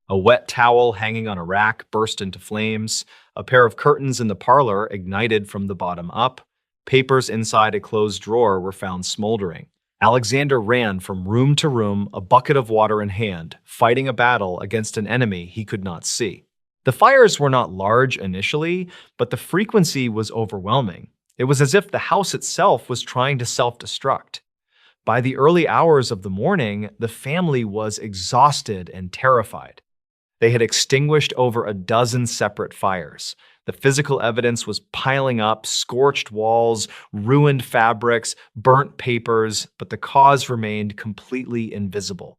A wet towel hanging on a rack burst into flames. A pair of curtains in the parlor ignited from the bottom up. Papers inside a closed drawer were found smoldering. Alexander ran from room to room, a bucket of water in hand, fighting a battle against an enemy he could not see. The fires were not large initially, but the frequency was overwhelming. It was as if the house itself was trying to self-destruct. By the early hours of the morning, the family was exhausted and terrified. They had extinguished over a dozen separate fires. The physical evidence was piling up: scorched walls, ruined fabrics, burnt papers, but the cause remained completely invisible.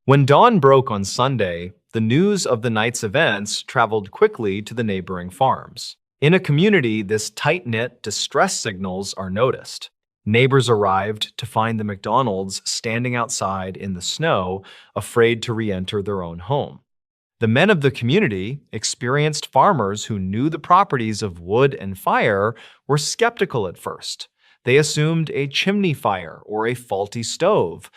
When dawn broke on Sunday, the news of the night's events traveled quickly to the neighboring farms. In a community this tight-knit, distress signals are noticed. Neighbors arrived to find the McDonalds standing outside in the snow, afraid to re-enter their own home. The men of the community, experienced farmers who knew the properties of wood and fire, were skeptical at first. They assumed a chimney fire or a faulty stove.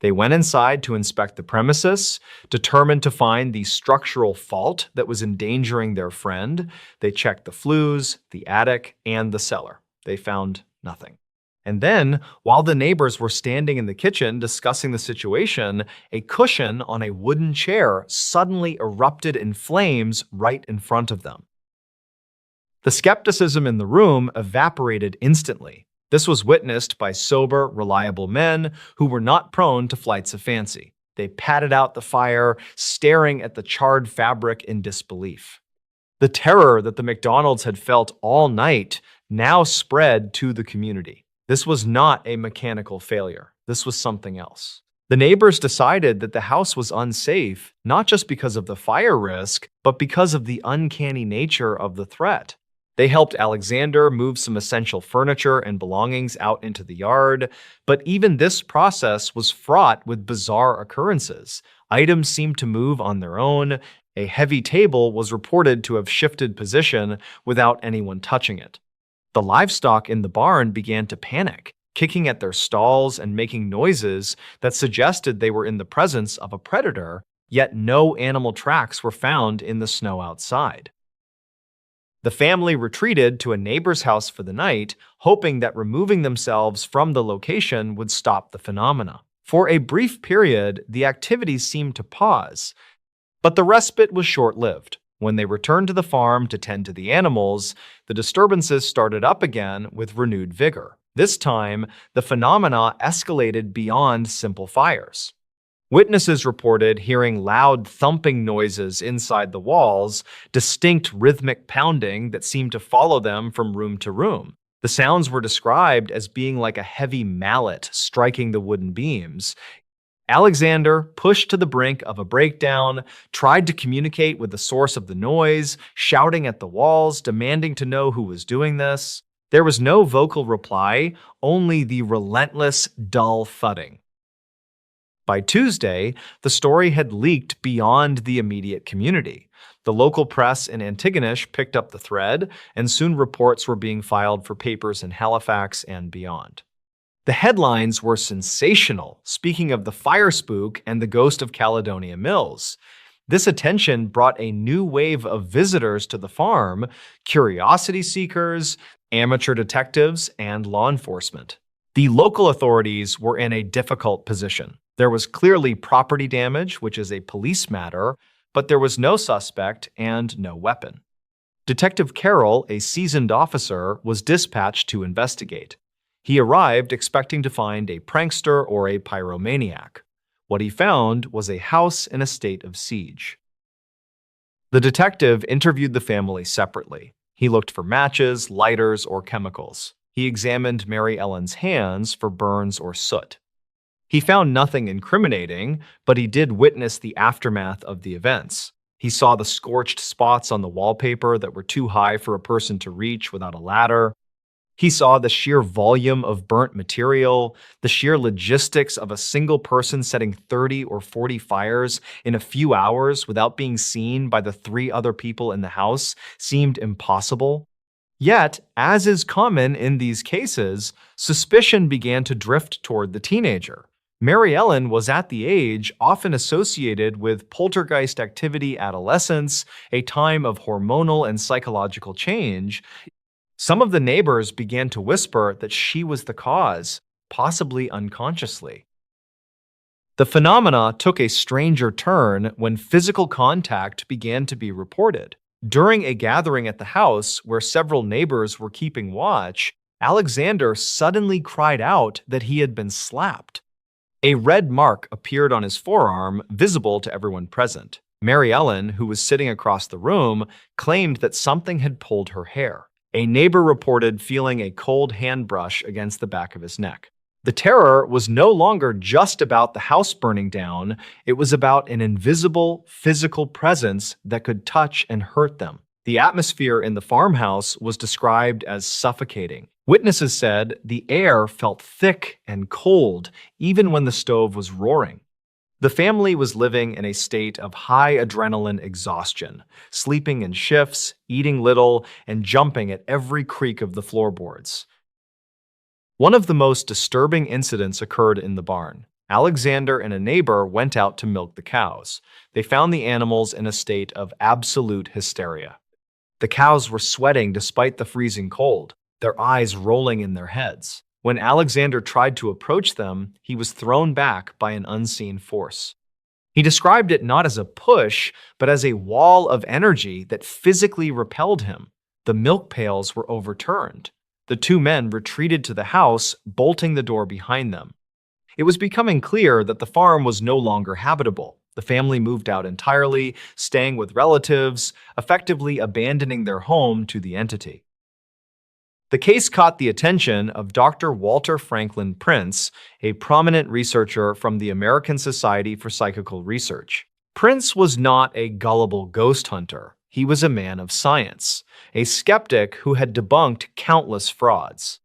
They went inside to inspect the premises, determined to find the structural fault that was endangering their friend. They checked the flues, the attic, and the cellar. They found nothing. And then, while the neighbors were standing in the kitchen discussing the situation, a cushion on a wooden chair suddenly erupted in flames right in front of them. The skepticism in the room evaporated instantly. This was witnessed by sober, reliable men who were not prone to flights of fancy. They patted out the fire, staring at the charred fabric in disbelief. The terror that the McDonalds had felt all night now spread to the community. This was not a mechanical failure. This was something else. The neighbors decided that the house was unsafe, not just because of the fire risk, but because of the uncanny nature of the threat. They helped Alexander move some essential furniture and belongings out into the yard, but even this process was fraught with bizarre occurrences. Items seemed to move on their own. A heavy table was reported to have shifted position without anyone touching it. The livestock in the barn began to panic, kicking at their stalls and making noises that suggested they were in the presence of a predator, yet no animal tracks were found in the snow outside. The family retreated to a neighbor's house for the night, hoping that removing themselves from the location would stop the phenomena. For a brief period, the activities seemed to pause, but the respite was short-lived. When they returned to the farm to tend to the animals, the disturbances started up again with renewed vigor. This time, the phenomena escalated beyond simple fires. Witnesses reported hearing loud thumping noises inside the walls, distinct rhythmic pounding that seemed to follow them from room to room. The sounds were described as being like a heavy mallet striking the wooden beams. Alexander, pushed to the brink of a breakdown, tried to communicate with the source of the noise, shouting at the walls, demanding to know who was doing this. There was no vocal reply, only the relentless, dull thudding. By Tuesday, the story had leaked beyond the immediate community. The local press in Antigonish picked up the thread, and soon reports were being filed for papers in Halifax and beyond. The headlines were sensational, speaking of the fire spook and the ghost of Caledonia Mills. This attention brought a new wave of visitors to the farm: curiosity seekers, amateur detectives, and law enforcement. The local authorities were in a difficult position. There was clearly property damage, which is a police matter, but there was no suspect and no weapon. Detective Carroll, a seasoned officer, was dispatched to investigate. He arrived expecting to find a prankster or a pyromaniac. What he found was a house in a state of siege. The detective interviewed the family separately. He looked for matches, lighters, or chemicals. He examined Mary Ellen's hands for burns or soot. He found nothing incriminating, but he did witness the aftermath of the events. He saw the scorched spots on the wallpaper that were too high for a person to reach without a ladder. He saw the sheer volume of burnt material. The sheer logistics of a single person setting 30 or 40 fires in a few hours without being seen by the 3 other people in the house seemed impossible. Yet, as is common in these cases, suspicion began to drift toward the teenager. Mary Ellen was at the age often associated with poltergeist activity adolescence, a time of hormonal and psychological change. Some of the neighbors began to whisper that she was the cause, possibly unconsciously. The phenomena took a stranger turn when physical contact began to be reported. During a gathering at the house where several neighbors were keeping watch, Alexander suddenly cried out that he had been slapped. A red mark appeared on his forearm, visible to everyone present. Mary Ellen, who was sitting across the room, claimed that something had pulled her hair. A neighbor reported feeling a cold hand brush against the back of his neck. The terror was no longer just about the house burning down, it was about an invisible, physical presence that could touch and hurt them. The atmosphere in the farmhouse was described as suffocating. Witnesses said the air felt thick and cold, even when the stove was roaring. The family was living in a state of high adrenaline exhaustion, sleeping in shifts, eating little, and jumping at every creak of the floorboards. One of the most disturbing incidents occurred in the barn. Alexander and a neighbor went out to milk the cows. They found the animals in a state of absolute hysteria. The cows were sweating despite the freezing cold, their eyes rolling in their heads. When Alexander tried to approach them, he was thrown back by an unseen force. He described it not as a push, but as a wall of energy that physically repelled him. The milk pails were overturned. The two men retreated to the house, bolting the door behind them. It was becoming clear that the farm was no longer habitable. The family moved out entirely, staying with relatives, effectively abandoning their home to the entity. The case caught the attention of Dr. Walter Franklin Prince, a prominent researcher from the American Society for Psychical Research. Prince was not a gullible ghost hunter. He was a man of science, a skeptic who had debunked countless frauds.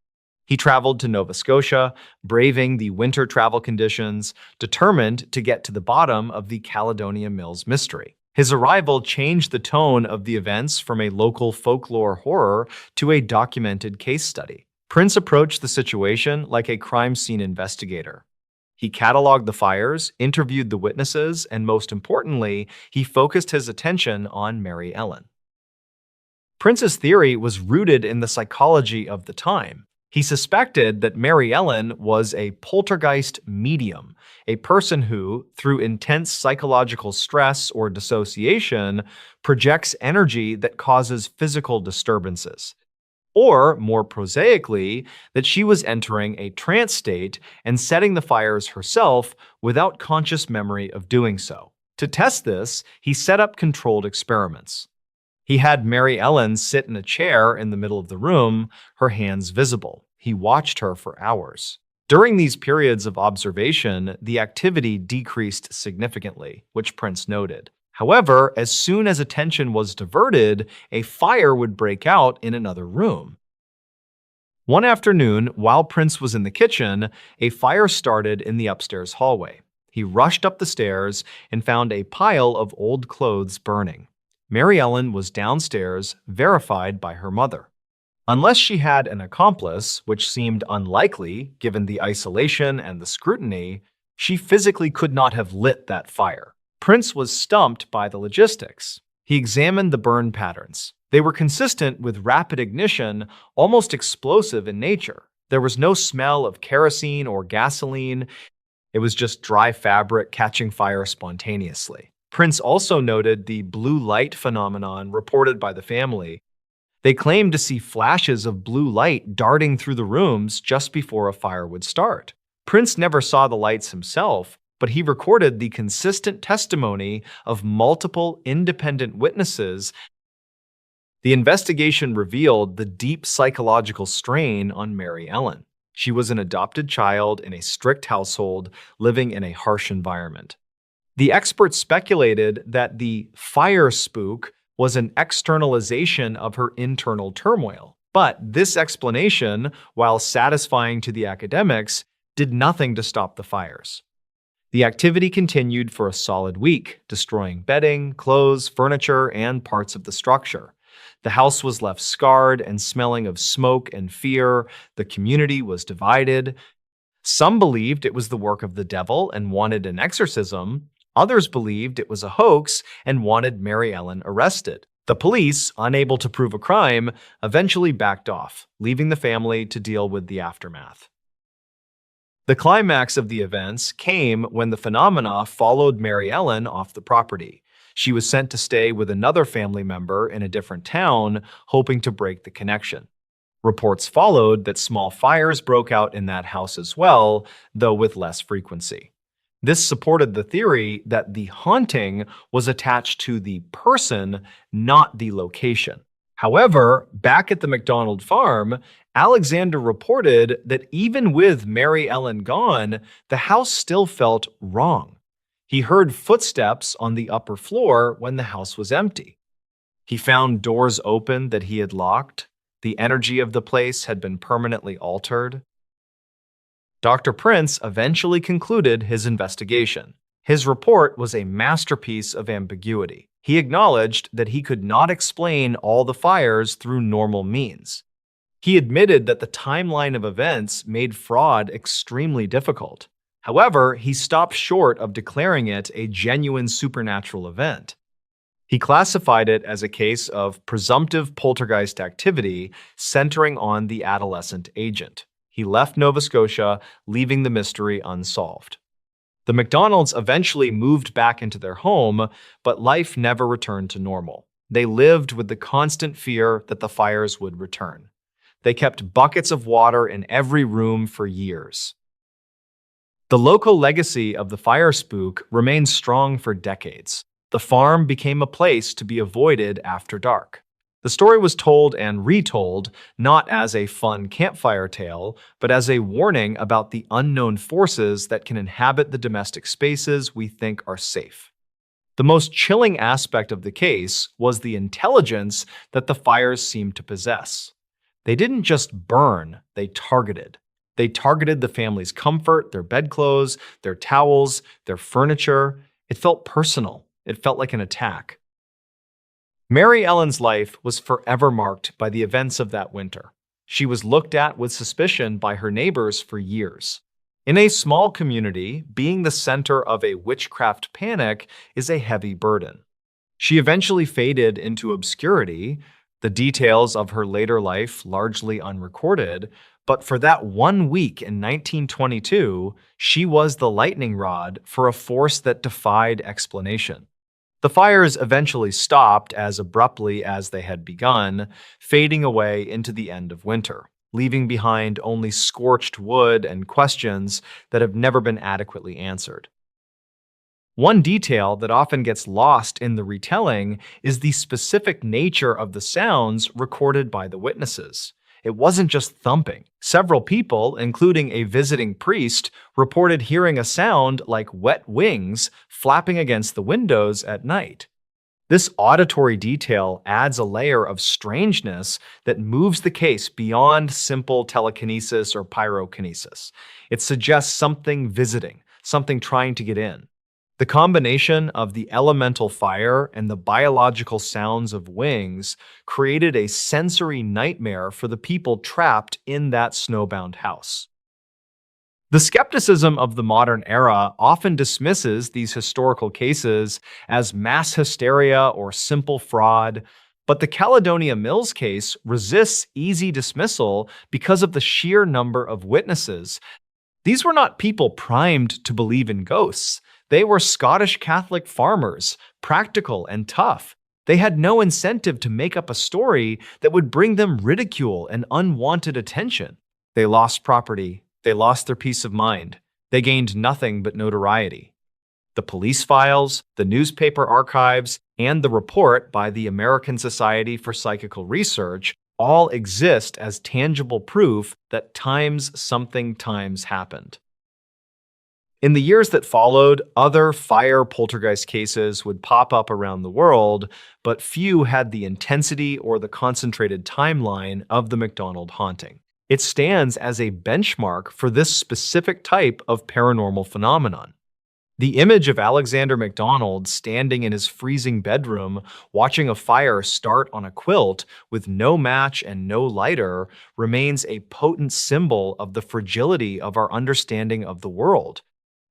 He traveled to Nova Scotia, braving the winter travel conditions, determined to get to the bottom of the Caledonia Mills mystery. His arrival changed the tone of the events from a local folklore horror to a documented case study. Prince approached the situation like a crime scene investigator. He cataloged the fires, interviewed the witnesses, and most importantly, he focused his attention on Mary Ellen. Prince's theory was rooted in the psychology of the time. He suspected that Mary Ellen was a poltergeist medium, a person who, through intense psychological stress or dissociation, projects energy that causes physical disturbances. Or, more prosaically, that she was entering a trance state and setting the fires herself without conscious memory of doing so. To test this, he set up controlled experiments. He had Mary Ellen sit in a chair in the middle of the room, her hands visible. He watched her for hours. During these periods of observation, the activity decreased significantly, which Prince noted. However, as soon as attention was diverted, a fire would break out in another room. One afternoon, while Prince was in the kitchen, a fire started in the upstairs hallway. He rushed up the stairs and found a pile of old clothes burning. Mary Ellen was downstairs, verified by her mother. Unless she had an accomplice, which seemed unlikely given the isolation and the scrutiny, she physically could not have lit that fire. Prince was stumped by the logistics. He examined the burn patterns. They were consistent with rapid ignition, almost explosive in nature. There was no smell of kerosene or gasoline. It was just dry fabric catching fire spontaneously. Prince also noted the blue light phenomenon reported by the family. They claimed to see flashes of blue light darting through the rooms just before a fire would start. Prince never saw the lights himself, but he recorded the consistent testimony of multiple independent witnesses. The investigation revealed the deep psychological strain on Mary Ellen. She was an adopted child in a strict household, living in a harsh environment. The experts speculated that the fire spook was an externalization of her internal turmoil. But this explanation, while satisfying to the academics, did nothing to stop the fires. The activity continued for a solid week, destroying bedding, clothes, furniture, and parts of the structure. The house was left scarred and smelling of smoke and fear. The community was divided. Some believed it was the work of the devil and wanted an exorcism. Others believed it was a hoax and wanted Mary Ellen arrested. The police, unable to prove a crime, eventually backed off, leaving the family to deal with the aftermath. The climax of the events came when the phenomena followed Mary Ellen off the property. She was sent to stay with another family member in a different town, hoping to break the connection. Reports followed that small fires broke out in that house as well, though with less frequency. This supported the theory that the haunting was attached to the person, not the location. However, back at the McDonald farm, Alexander reported that even with Mary Ellen gone, the house still felt wrong. He heard footsteps on the upper floor when the house was empty. He found doors open that he had locked. The energy of the place had been permanently altered. Dr. Prince eventually concluded his investigation. His report was a masterpiece of ambiguity. He acknowledged that he could not explain all the fires through normal means. He admitted that the timeline of events made fraud extremely difficult. However, he stopped short of declaring it a genuine supernatural event. He classified it as a case of presumptive poltergeist activity centering on the adolescent agent. He left Nova Scotia, leaving the mystery unsolved. The McDonalds eventually moved back into their home, but life never returned to normal. They lived with the constant fear that the fires would return. They kept buckets of water in every room for years. The local legacy of the fire spook remained strong for decades. The farm became a place to be avoided after dark. The story was told and retold not as a fun campfire tale, but as a warning about the unknown forces that can inhabit the domestic spaces we think are safe. The most chilling aspect of the case was the intelligence that the fires seemed to possess. They didn't just burn, they targeted. They targeted the family's comfort, their bedclothes, their towels, their furniture. It felt personal. It felt like an attack. Mary Ellen's life was forever marked by the events of that winter. She was looked at with suspicion by her neighbors for years. In a small community, being the center of a witchcraft panic is a heavy burden. She eventually faded into obscurity, the details of her later life largely unrecorded, but for that 1 week in 1922, she was the lightning rod for a force that defied explanation. The fires eventually stopped as abruptly as they had begun, fading away into the end of winter, leaving behind only scorched wood and questions that have never been adequately answered. One detail that often gets lost in the retelling is the specific nature of the sounds recorded by the witnesses. It wasn't just thumping. Several people, including a visiting priest, reported hearing a sound like wet wings flapping against the windows at night. This auditory detail adds a layer of strangeness that moves the case beyond simple telekinesis or pyrokinesis. It suggests something visiting, something trying to get in. The combination of the elemental fire and the biological sounds of wings created a sensory nightmare for the people trapped in that snowbound house. The skepticism of the modern era often dismisses these historical cases as mass hysteria or simple fraud, but the Caledonia Mills case resists easy dismissal because of the sheer number of witnesses. These were not people primed to believe in ghosts. They were Scottish Catholic farmers, practical and tough. They had no incentive to make up a story that would bring them ridicule and unwanted attention. They lost property. They lost their peace of mind. They gained nothing but notoriety. The police files, the newspaper archives, and the report by the American Society for Psychical Research all exist as tangible proof that something happened. In the years that followed, other fire poltergeist cases would pop up around the world, but few had the intensity or the concentrated timeline of the McDonald haunting. It stands as a benchmark for this specific type of paranormal phenomenon. The image of Alexander MacDonald standing in his freezing bedroom, watching a fire start on a quilt with no match and no lighter, remains a potent symbol of the fragility of our understanding of the world.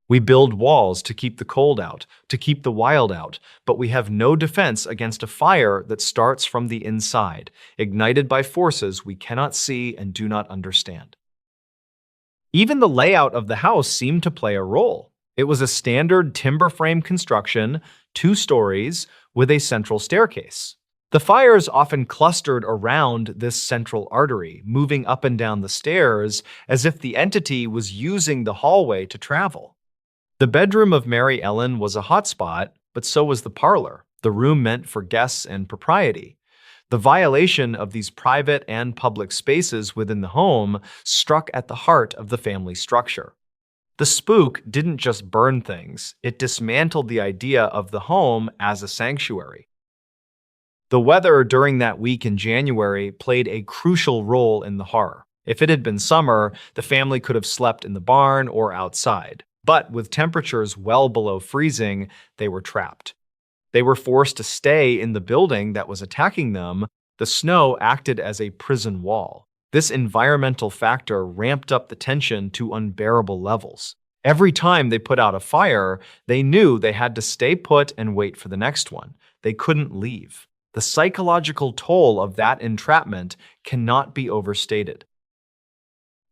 We build walls to keep the cold out, to keep the wild out, but we have no defense against a fire that starts from the inside, ignited by forces we cannot see and do not understand. Even the layout of the house seemed to play a role. It was a standard timber frame construction, 2 stories, with a central staircase. The fires often clustered around this central artery, moving up and down the stairs as if the entity was using the hallway to travel. The bedroom of Mary Ellen was a hotspot, but so was the parlor, the room meant for guests and propriety. The violation of these private and public spaces within the home struck at the heart of the family structure. The spook didn't just burn things, it dismantled the idea of the home as a sanctuary. The weather during that week in January played a crucial role in the horror. If it had been summer, the family could have slept in the barn or outside. But with temperatures well below freezing, they were trapped. They were forced to stay in the building that was attacking them. The snow acted as a prison wall. This environmental factor ramped up the tension to unbearable levels. Every time they put out a fire, they knew they had to stay put and wait for the next one. They couldn't leave. The psychological toll of that entrapment cannot be overstated.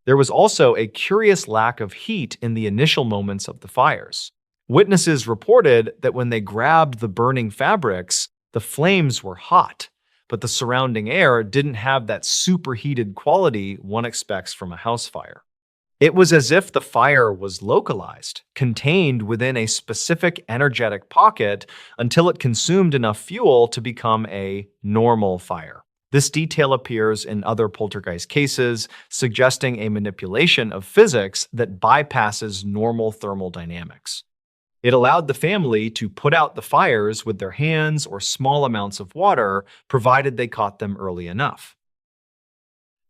There was also a curious lack of heat in the initial moments of the fires. Witnesses reported that when they grabbed the burning fabrics, the flames were hot, but the surrounding air didn't have that superheated quality one expects from a house fire. It was as if the fire was localized, contained within a specific energetic pocket until it consumed enough fuel to become a normal fire. This detail appears in other poltergeist cases, suggesting a manipulation of physics that bypasses normal thermal dynamics. It allowed the family to put out the fires with their hands or small amounts of water, provided they caught them early enough.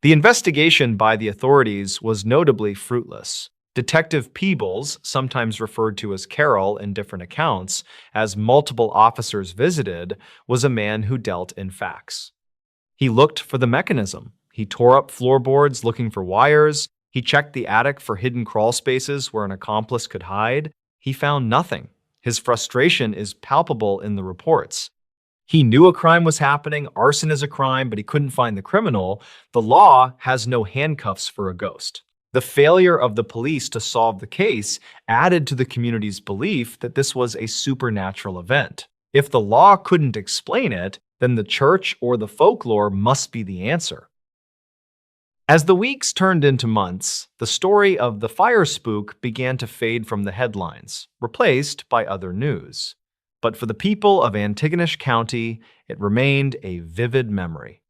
The investigation by the authorities was notably fruitless. Detective Peebles, sometimes referred to as Carroll in different accounts, as multiple officers visited, was a man who dealt in facts. He looked for the mechanism. He tore up floorboards looking for wires. He checked the attic for hidden crawl spaces where an accomplice could hide. He found nothing. His frustration is palpable in the reports. He knew a crime was happening, arson is a crime, but he couldn't find the criminal. The law has no handcuffs for a ghost. The failure of the police to solve the case added to the community's belief that this was a supernatural event. If the law couldn't explain it, then the church or the folklore must be the answer. As the weeks turned into months, the story of the fire spook began to fade from the headlines, replaced by other news. But for the people of Antigonish County, it remained a vivid memory.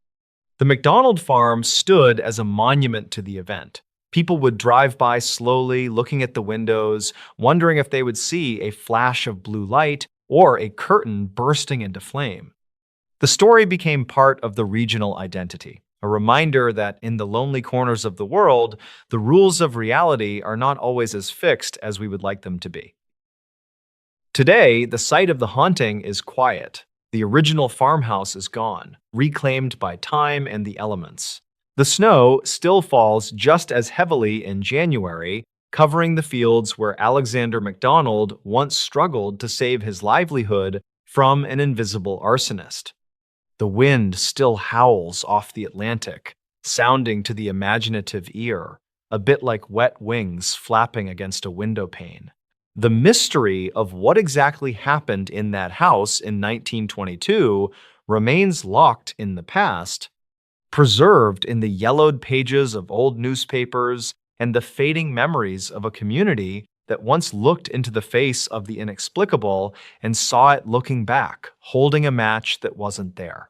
The McDonald farm stood as a monument to the event. People would drive by slowly, looking at the windows, wondering if they would see a flash of blue light or a curtain bursting into flame. The story became part of the regional identity, a reminder that in the lonely corners of the world, the rules of reality are not always as fixed as we would like them to be. Today, the site of the haunting is quiet. The original farmhouse is gone, reclaimed by time and the elements. The snow still falls just as heavily in January, covering the fields where Alexander MacDonald once struggled to save his livelihood from an invisible arsonist. The wind still howls off the Atlantic, sounding to the imaginative ear, a bit like wet wings flapping against a window pane. The mystery of what exactly happened in that house in 1922 remains locked in the past, preserved in the yellowed pages of old newspapers and the fading memories of a community that once looked into the face of the inexplicable and saw it looking back, holding a match that wasn't there.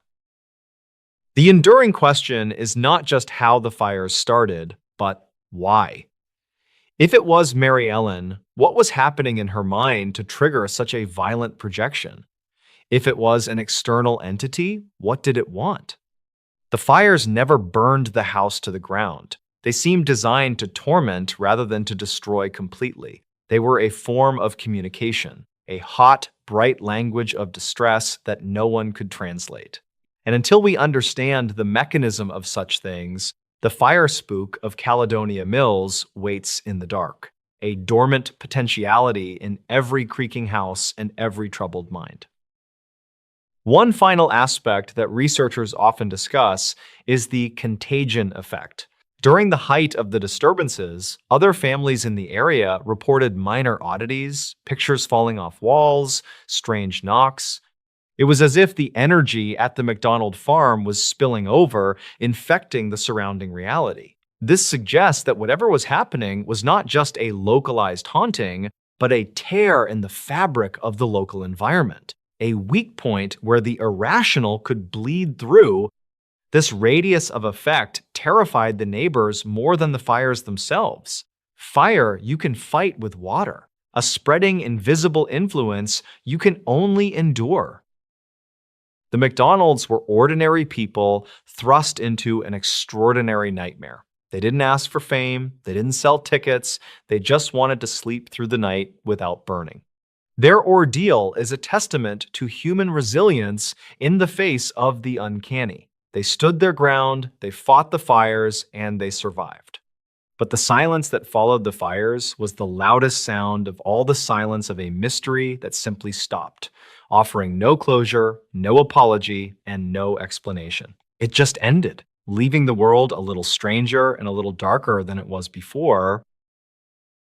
The enduring question is not just how the fires started, but why. If it was Mary Ellen, what was happening in her mind to trigger such a violent projection? If it was an external entity, what did it want? The fires never burned the house to the ground. They seemed designed to torment rather than to destroy completely. They were a form of communication, a hot, bright language of distress that no one could translate. And until we understand the mechanism of such things, the fire spook of Caledonia Mills waits in the dark, a dormant potentiality in every creaking house and every troubled mind. One final aspect that researchers often discuss is the contagion effect. During the height of the disturbances, other families in the area reported minor oddities, pictures falling off walls, strange knocks. It was as if the energy at the McDonald farm was spilling over, infecting the surrounding reality. This suggests that whatever was happening was not just a localized haunting, but a tear in the fabric of the local environment, a weak point where the irrational could bleed through. This radius of effect terrified the neighbors more than the fires themselves. Fire you can fight with water, a spreading invisible influence you can only endure. The McDonalds were ordinary people thrust into an extraordinary nightmare. They didn't ask for fame, they didn't sell tickets, they just wanted to sleep through the night without burning. Their ordeal is a testament to human resilience in the face of the uncanny. They stood their ground, they fought the fires, and they survived. But the silence that followed the fires was the loudest sound of all the silence of a mystery that simply stopped, offering no closure, no apology, and no explanation. It just ended, leaving the world a little stranger and a little darker than it was before.